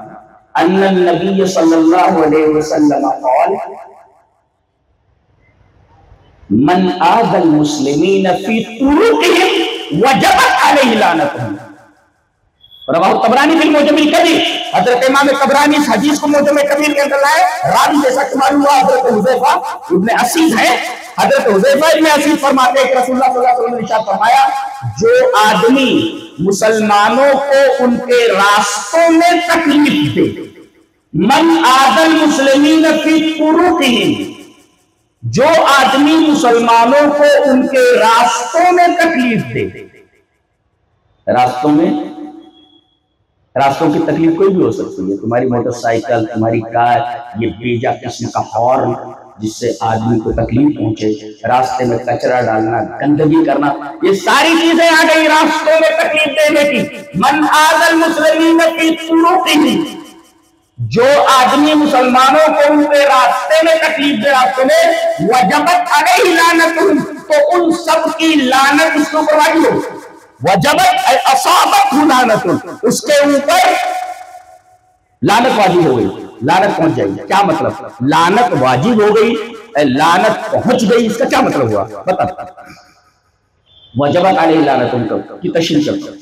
ان النبی صلی اللہ علیہ وسلم قال من آذى المسلمین فی طرقهم وجبت علیہ لعنتهم، رواہ طبرانی فی المعجم الکبیر۔ حضرت امام طبرانی اس حدیث کو معجم کبیر کے اندر لائے، راوی جیسا کہ معلوم ہوا حضرت حذیفہ ابن اسید ہے۔ حضرت حذیفہ ابن اسید فرماتے ہیں کہ رسول اللہ صلی اللہ علیہ وسلم نے ارشاد فرمایا، جو آدمی مسلمانوں کو ان کے راستوں میں تکلیف دے، من آذى المسلمین فی طرقهم، جو آدمی مسلمانوں کو ان کے راستوں میں تکلیف دے، راستوں کی تکلیف کوئی بھی ہو سکتی ہے، تمہاری موٹر سائیکل، تمہاری کار، یہ بیجا قسم کا ہارن جس سے آدمی کو تکلیف پہنچے، راستے میں کچرا ڈالنا، گندگی کرنا، یہ ساری چیزیں آ گئی راستوں میں تکلیف دینے کی۔ من آذى المسلمین فی طرقهم، جو آدمی مسلمانوں کو ان کے راستے میں تکلیف دے، راستے میں، وجبت علیہ لعنتهم، تو ان سب کی لعنت اس کو واجب ہو، وجبت اے اصابت لعنت، اس کے اوپر لعنت واجب ہو گئی، لعنت پہنچ جائے گی۔ کیا مطلب؟ لعنت واجب ہو گئی، لعنت پہنچ گئی، اس کا کیا مطلب ہوا بتا؟ وجبت علیہ لعنت کی تشریح کرتا ہوں۔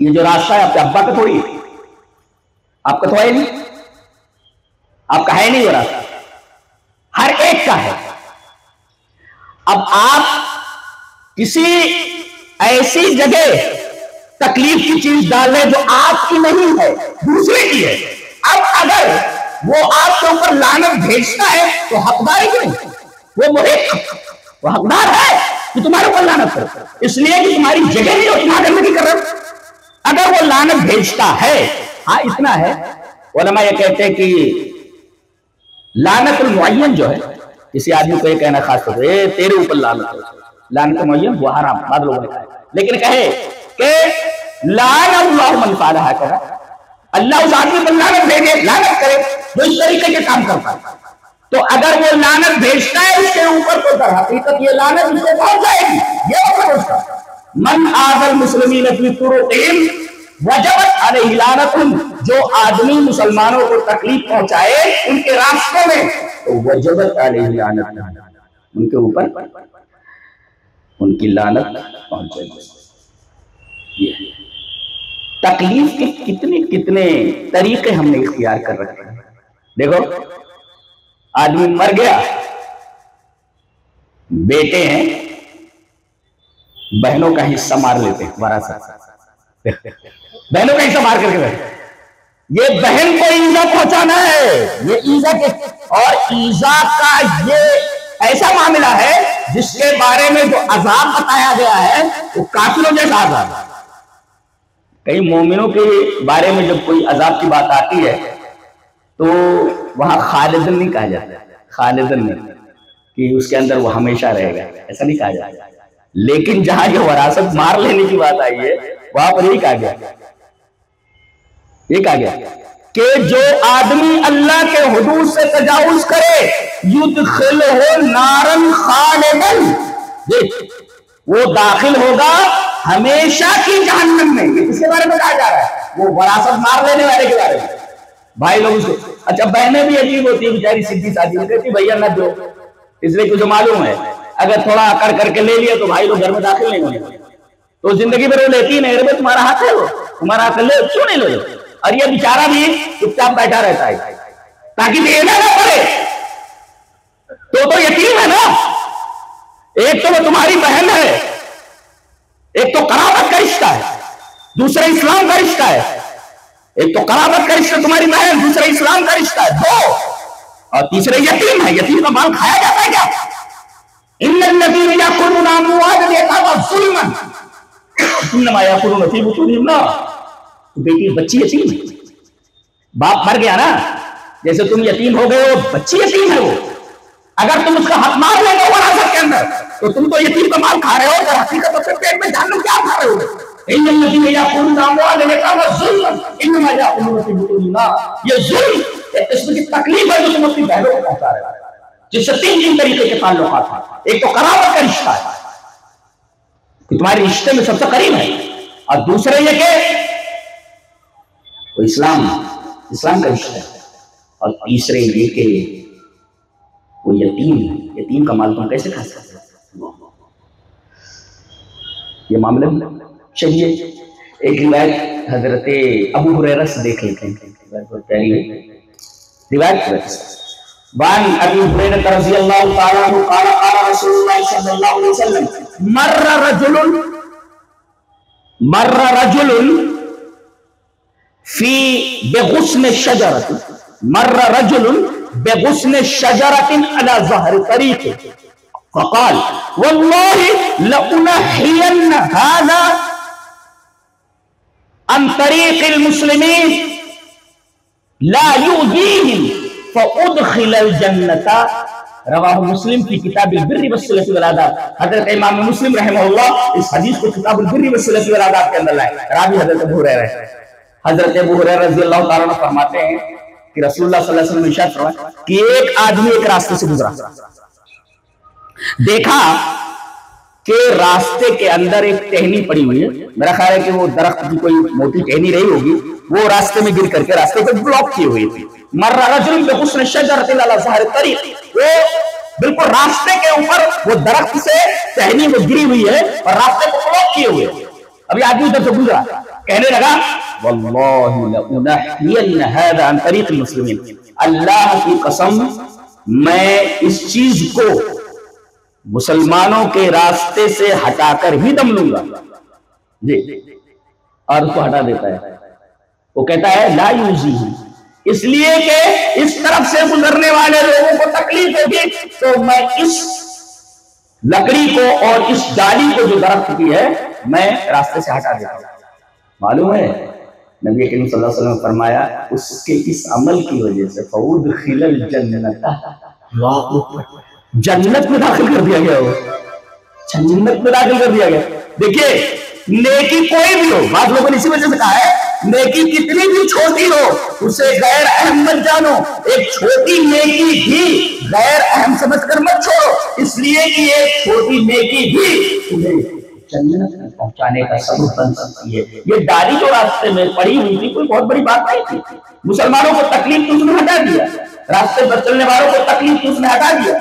یہ جو راستہ ہے آپ کے ابا کا تھوڑی ہے، آپ کا تو ہے نہیں، آپ کا ہے نہیں وہ راستہ، ہر ایک کا ہے۔ اب آپ کسی ایسی جگہ تکلیف کی چیز ڈال لیں جو آپ کی نہیں ہے، دوسرے کی ہے، اب اگر وہ آپ کے اوپر لعنت بھیجتا ہے تو حقدار ہے کہ نہیں؟ وہ محق، وہ حقدار ہے کہ تمہارے اوپر لعنت کرے، اس لیے کہ تمہاری جگہ نہیں ہو، تمہارا گندگی کر رہے۔ اگر وہ لعنت بھیجتا ہے، ہاں اتنا ہے، علماء یہ کہتے ہیں کہ لعنت المعین جو ہے، کسی آدمی کو یہ کہنا خاص طور پہ تیرے اوپر لعنت ہے، لعنت معین وہ حرام، بعض لوگوں نے کہا ہے، لیکن کہے کہ لعن اللہ من فعل ہکذا، اللہ اس آدمی پر لعنت بھیجے، لعنت کرے جو اس طریقے کے کام کرتا ہے، تو اگر وہ لعنت بھیجتا ہے اس کے اوپر تو در حقیقت یہ لعنت اس کو پہنچ جائے گی. یہ مطلب اس کا من آذى المسلمین فی طرقہم وجبت علیہ لعنتہم، جو آدمی مسلمانوں کو تکلیف پہنچائے ان کے راستوں میں تو وجبت علیہ لعنتہم، ان کے اوپر ان کی لعنت پہنچے گی. تکلیف کے کتنے طریقے ہم نے اختیار کر رکھے ہیں. دیکھو آدمی مر گیا، بیٹے ہیں بہنوں کا حصہ مار لیتے ہیں، وراثت بہنوں کا حصہ مار کر کے بیٹھے، یہ بہن کو ایزا پہنچانا ہے، یہ ایزا کے اور ایزا کا یہ ایسا معاملہ ہے جس کے بارے میں جو عذاب بتایا گیا ہے وہ کافروں جیسا عذاب ہے. کئی مومنوں کے بارے میں جب کوئی عذاب کی بات آتی ہے تو وہاں خالدن نہیں کہا جاتا، خالدن نہیں کہ اس کے اندر وہ ہمیشہ رہے گا، ایسا نہیں کہا جاتا. لیکن جہاں یہ وراثت مار لینے کی بات آئی ہے وہاں پر یہ کہا گیا کہ جو آدمی اللہ کے حدود سے تجاوز کرے یدخلہ نارن خالدن، وہ داخل ہوگا ہمیشہ کی جہنم میں. یہ کس کے بارے میں کہا جا رہا ہے؟ وہ وراثت مار لینے والے کے بارے میں. بھائی لوگ اس کو اچھا بہنیں بھی عجیب ہوتی ہیں بیچاری، سیدھی سادھی نہیں کہتی بھیا نہ دو، اس لیے کچھ معلوم ہے اگر تھوڑا اکڑ کر کے لے لیا تو بھائی لوگ گھر میں داخل نہیں ہونے، تو زندگی بھر وہ لیتی نہیں رہے تمہارا حق ہے، وہ تمہارا حق لے، کیوں نہیں لے؟ اور یہ بیچارہ بھی چپ چاپ بیٹھا رہتا ہے تاکہ دینا نہ پڑے. تو یتیم ہے نا، ایک تو وہ تمہاری بہن ہے، ایک تو قرابت کا رشتہ ہے، دوسرا اسلام کا رشتہ ہے. ایک تو قرابت کا رشتہ تمہاری بہن، دوسرا اسلام کا رشتہ ہے، دو، اور تیسرے یتیم ہے. یتیم کا مال کھایا جاتا ہے کیا؟ ان الذين ياكلون اموال اليتامى ظلما انما ياكلون في بطونهم نارا. بیٹی بچی یتیم ہے، باپ مر گیا نا، جیسے تم یتیم ہو گئے ہو، بچی یتیم ہے وہ. اگر تم اس کا حق مار لے گے وراثت کے اندر تو تم تو یتیم کا مال کھا رہے ہو، اور حقیقت اپنے پیٹ میں جہنم کیا کھا رہے ہو. ان الذين ياكلون اموال اليتامى ظلما انما ياكلون في بطونهم نارا. یہ ظلم ایک قسم کی تکلیف ہے جو تم اپنی بہنوں کو پہنچا رہے ہو، جس سے تین طریقے کے تعلقات ہیں. ایک تو قرابت کا رشتہ ہے کہ تمہارے رشتے میں سب سے قریب ہے، اور دوسرے یہ کہ وہ اسلام کا رشتہ ہے، اور تیسرے یہ کہ وہ یتیم ہے. یتیم کا مال تم کیسے کھا سکتے ہو؟ یہ معاملہ چلیے ایک روایت حضرت ابو ہریرہ سے دیکھ لیتے ہیں، بہت پیاری ہے روایت. وعن ابي هريره رضي الله تعالى عنه قال قال رسول الله صلى الله عليه وسلم مر رجل في بغصن الشجره على ظهر طريق فقال والله لأنحين هذا عن طريق المسلمين لا يؤذيهم فأدخل الجنة. رواہ مسلم کی کتاب البر والصلۃ والآداب. حضرت امام مسلم رحمہ اللہ اس حدیث کو کتاب البر والصلۃ والآداب کے اندر لائے. راوی حضرت ابو ہریرہ ہے. حضرت ابو ہریرہ رضی اللہ تعالیٰ عنہ فرماتے ہیں کہ رسول اللہ صلی اللہ علیہ وسلم نے ارشاد فرمایا کہ ایک آدمی ایک راستے سے گزرا، دیکھا کہ راستے کے اندر ایک ٹہنی پڑی ہوئی ہے. میرا خیال ہے کہ وہ درخت کی کوئی موٹی ٹہنی رہی ہوگی، وہ راستے میں گر کر کے راستے کو بلاک کی ہوئی تھی. مر رجل بغصن الشجرة على ظهر الطريق، وہ بالکل راستے کے اوپر وہ درخت سے ٹہنی وہ گری ہوئی ہے اور راستے کو بلاک کیے ہوئے. ابھی آدمی ادھر سے گزرا، کہنے لگا واللہ لأنحین هذا عن طریق المسلمین، اللہ کی قسم میں اس چیز کو مسلمانوں کے راستے سے ہٹا کر ہی دم لوں گا. جی، اور اس کو ہٹا دیتا ہے. وہ کہتا ہے لا یوزیہ، اس لیے کہ اس طرف سے گزرنے والے لوگوں کو تکلیف ہوگی تو میں اس لکڑی کو اور اس ڈالی کو جو درخت کی ہے میں راستے سے ہٹا دیتا ہوں. معلوم ہے نبی کریم صلی اللہ علیہ وسلم نے فرمایا اس کے اس عمل کی وجہ سے فَأُدْخِلَ الْجَنَّةَ، جنت میں داخل کر دیا گیا ہو، جنت میں داخل کر دیا گیا. دیکھیے نیکی کوئی بھی ہو، بعض لوگوں نے اسی وجہ سے کہا ہے نیکی کتنی بھی چھوٹی ہو اسے غیر اہم مت جانو، ایک چھوٹی نیکی بھی غیر اہم سمجھ کر مت چھوڑو، اس لیے کہ ایک چھوٹی نیکی بھی تمہیں جنت میں پہنچانے کا سبب بن سکتی ہے۔ یہ داڑھی جو راستے میں پڑی ہوئی تھی کوئی بہت بڑی بات نہیں تھی، مسلمانوں کو تکلیف تو اس نے ہٹا دیا، راستے پر چلنے والوں کو تکلیف تو اس نے ہٹا دیا۔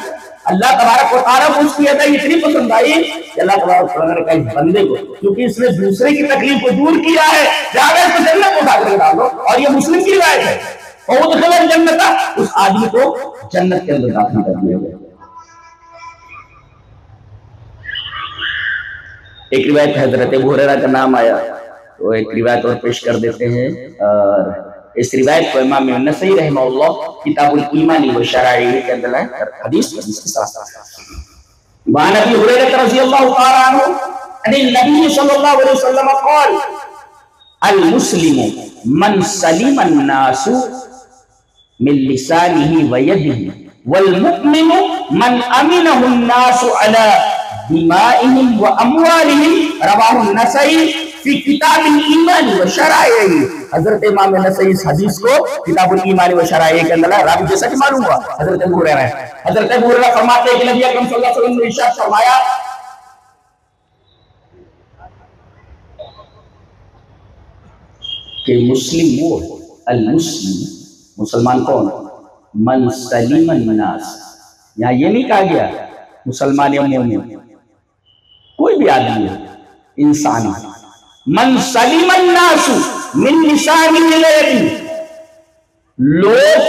اللہ تبارک و تعالیٰ کو اس کی ادائی اتنی پسند آئی کہ اللہ تبارک و تعالیٰ نے کہا اس بندے کو کیونکہ اس نے دوسرے کی تکلیف کو دور کیا ہے لہٰذا اس کو جنت کو داخل کرا دو، اور یہ مسلم کی روایت ہے، وَأُدْخِلَ الْجَنَّةَ، اس آدمی کو جنت کے اندر داخل کر دیا گیا۔ ایک روایت حضرت ابو ہریرہ کا نام آیا تو ایک روایت اور پیش کر دیتے ہیں، اور اس روایت کو امام النسائی رحمہ اللہ کتاب الایمان و شرائع کے اندر ہے، حدیث کے ساتھ وعن ابی ہریرہ رضی اللہ تعالی عنہ ان النبی صلی اللہ علیہ وسلم قال المسلم من سلم الناس من لسانه ويده والمؤمن من امنه الناس على دمائهم واموالهم رواه النسائی فی کتاب الایمان و شرائع۔ حضرت امام نسائی اس حدیث کو کتاب الایمان و شرائع کے اندر ہے، راوی جیسا کہ معلوم ہوا حضرت ابو ہریرہ ہے۔ حضرت ابو ہریرہ فرماتے ہیں کہ نبی اکرم صلی اللہ علیہ وسلم نے ارشاد فرمایا کہ مسلم وہ المسلم، مسلمان کون؟ من سلم الناس، یہاں یہ نہیں کہا گیا مسلمان یا مومن، کوئی بھی آدمی ہے، انسان ہے، من سلم الناس من لسانه ویده، لوگ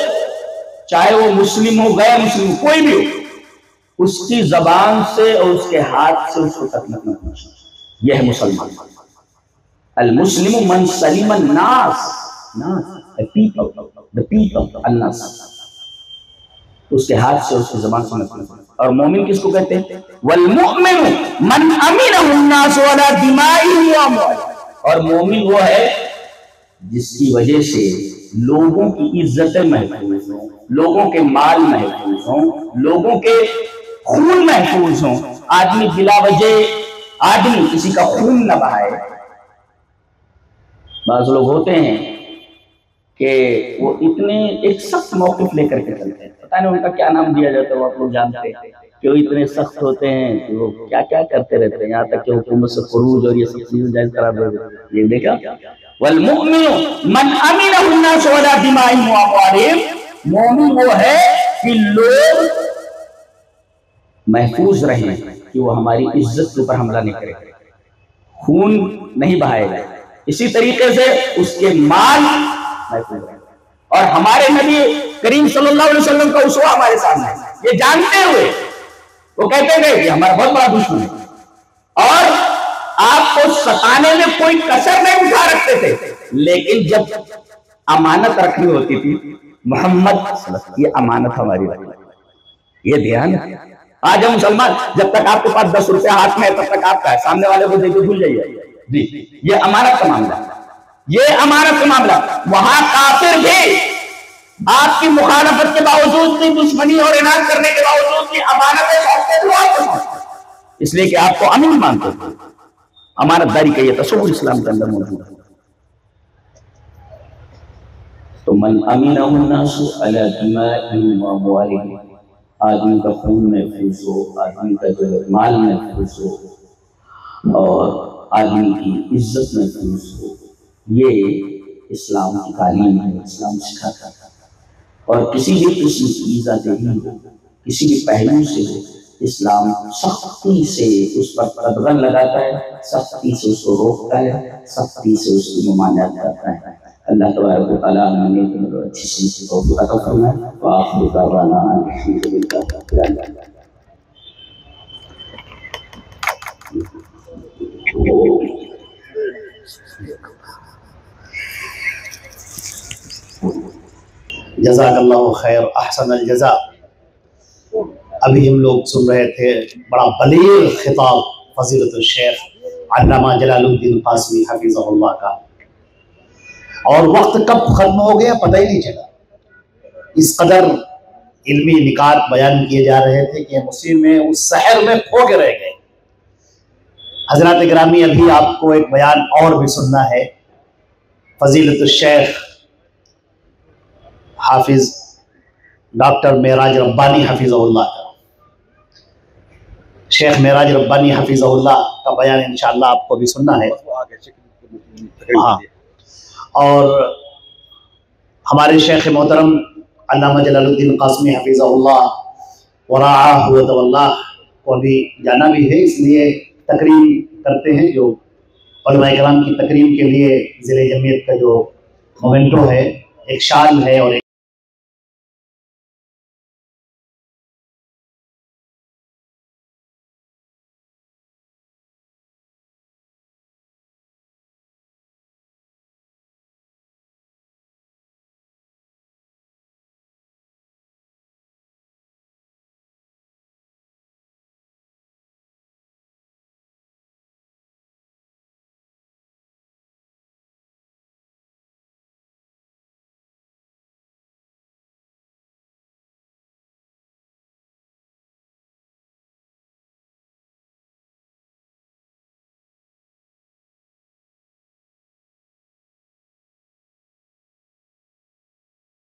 چاہے وہ مسلم ہو غیر مسلم ہو کوئی بھی ہو اس کی زبان سے اور اس کے ہاتھ سے اس کو تکلیف نہ پہنچے، یہ ہے مسلمان۔ المسلم من سلم الناس، the people الناس، اس کے ہاتھ سے اس کی زبان سے نہ پہنچے۔ اور مومن کس کو کہتے ہیں؟ والمؤمن من امنہ الناس علی دمائهم واموالهم، اور مومن وہ ہے جس کی وجہ سے لوگوں کی عزتیں محفوظ ہوں، لوگوں کے مال محفوظ ہوں، لوگوں کے خون محفوظ ہوں، آدمی بلا وجہ آدمی کسی کا خون نہ بہائے۔ بعض لوگ ہوتے ہیں کہ وہ اتنے ایک سخت موقف لے کر کے چلتے ہیں، پتہ نہیں ان کا کیا نام دیا جاتا ہے، وہ آپ لوگ جانتے ہیں کہ وہ اتنے سخت ہوتے ہیں کہ وہ کیا کیا کرتے رہتے ہیں، یہاں تک کہ حکومت سے خروج اور یہ سب چیزیں جائز قرار دے دیتے ہیں۔ یہ دیکھا والمؤمن من امنہ الناس علی دمائهم واموالهم، مومن وہ ہے کہ لوگ محفوظ رہیں کہ وہ ہماری عزت کے اوپر حملہ نہیں کرے، خون نہیں بہائے گا، اسی طریقے سے اس کے مال محفوظ رہیں۔ اور ہمارے نبی کریم صلی اللہ علیہ وسلم کا اسوہ ہمارے سامنے ہے، یہ جانتے ہوئے وہ کہتے گئے کہ ہمارا بہت بڑا دشمن ہے اور آپ کو ستانے میں کوئی کسر نہیں اٹھا رکھتے تھے، لیکن جب امانت رکھنی ہوتی تھی محمد صلی اللہ علیہ وسلم یہ امانت ہماری رکھنی، یہ دھیان ہے۔ آج ہم مسلمان جب تک آپ کے پاس 10 روپے ہاتھ میں ہے تب تک آپ کا ہے، سامنے والے کو دے کے بھول جائیے، جی یہ امانت کا معاملہ، یہ امانت کا معاملہ۔ وہاں کافر بھی آپ کی مخالفت کے باوجود بھی، دشمنی اور اناد کرنے کے باوجود بھی امانتیں سونپتے تھے آپ کو، اس لیے کہ آپ کو امین مانتے تھے۔ امانت داری کا یہ تصور اسلام کے اندر موجود ہے۔ تو من امینہ الناس علی دمائهم واموالهم، آدمی کا خون محفوظ ہو، آدمی کا جو مال محفوظ ہو اور آدمی کی عزت محفوظ ہو، یہ اسلام کی تعلیم ہے، اسلام سکھاتا ہے۔ اور کسی بھی قسم کی ایذا دہی ہو، کسی بھی پہلو سے ہو، اسلام سختی سے اس پر قدغن لگاتا ہے، سختی سے اس کو روکتا ہے، سختی سے اس کی ممانعت کرتا ہے۔ اللہ تبارک و تعالیٰ نے اچھی سمجھ کی توفیق عطا فرمائے۔ وآخر دعوانا الحمد للہ رب العالمین۔ جزاک اللہ خیر، احسن الجزاء۔ ابھی ہم لوگ سن رہے تھے بڑا بلیغ خطاب فضیلت الشیخ علامہ جلال الدین قاسمی حفظہ اللہ کا، اور وقت کب ختم ہو گیا پتہ ہی نہیں چلا۔ اس قدر علمی نکات بیان کیے جا رہے تھے کہ مسلم میں اس سحر میں کھو کے رہ گئے۔ حضرات گرامی ابھی آپ کو ایک بیان اور بھی سننا ہے فضیلت الشیخ حافظ ڈاکٹر معراج ربانی حفظہ اللہ کا. شیخ معراج ربانی حفظہ اللہ کا بیان انشاءاللہ آپ کو بھی سننا ہے. ہاں، اور ہمارے شیخ محترم علامہ جلال الدین قاسمی حفظہ اللہ ورعاہ وتولہ کو بھی جانا بھی ہے، اس لیے تکریم کرتے ہیں. جو علماء کرام کی تکریم کے لیے ضلع جمعیت کا جو مومنٹو ہے، ایک شال ہے اور ایک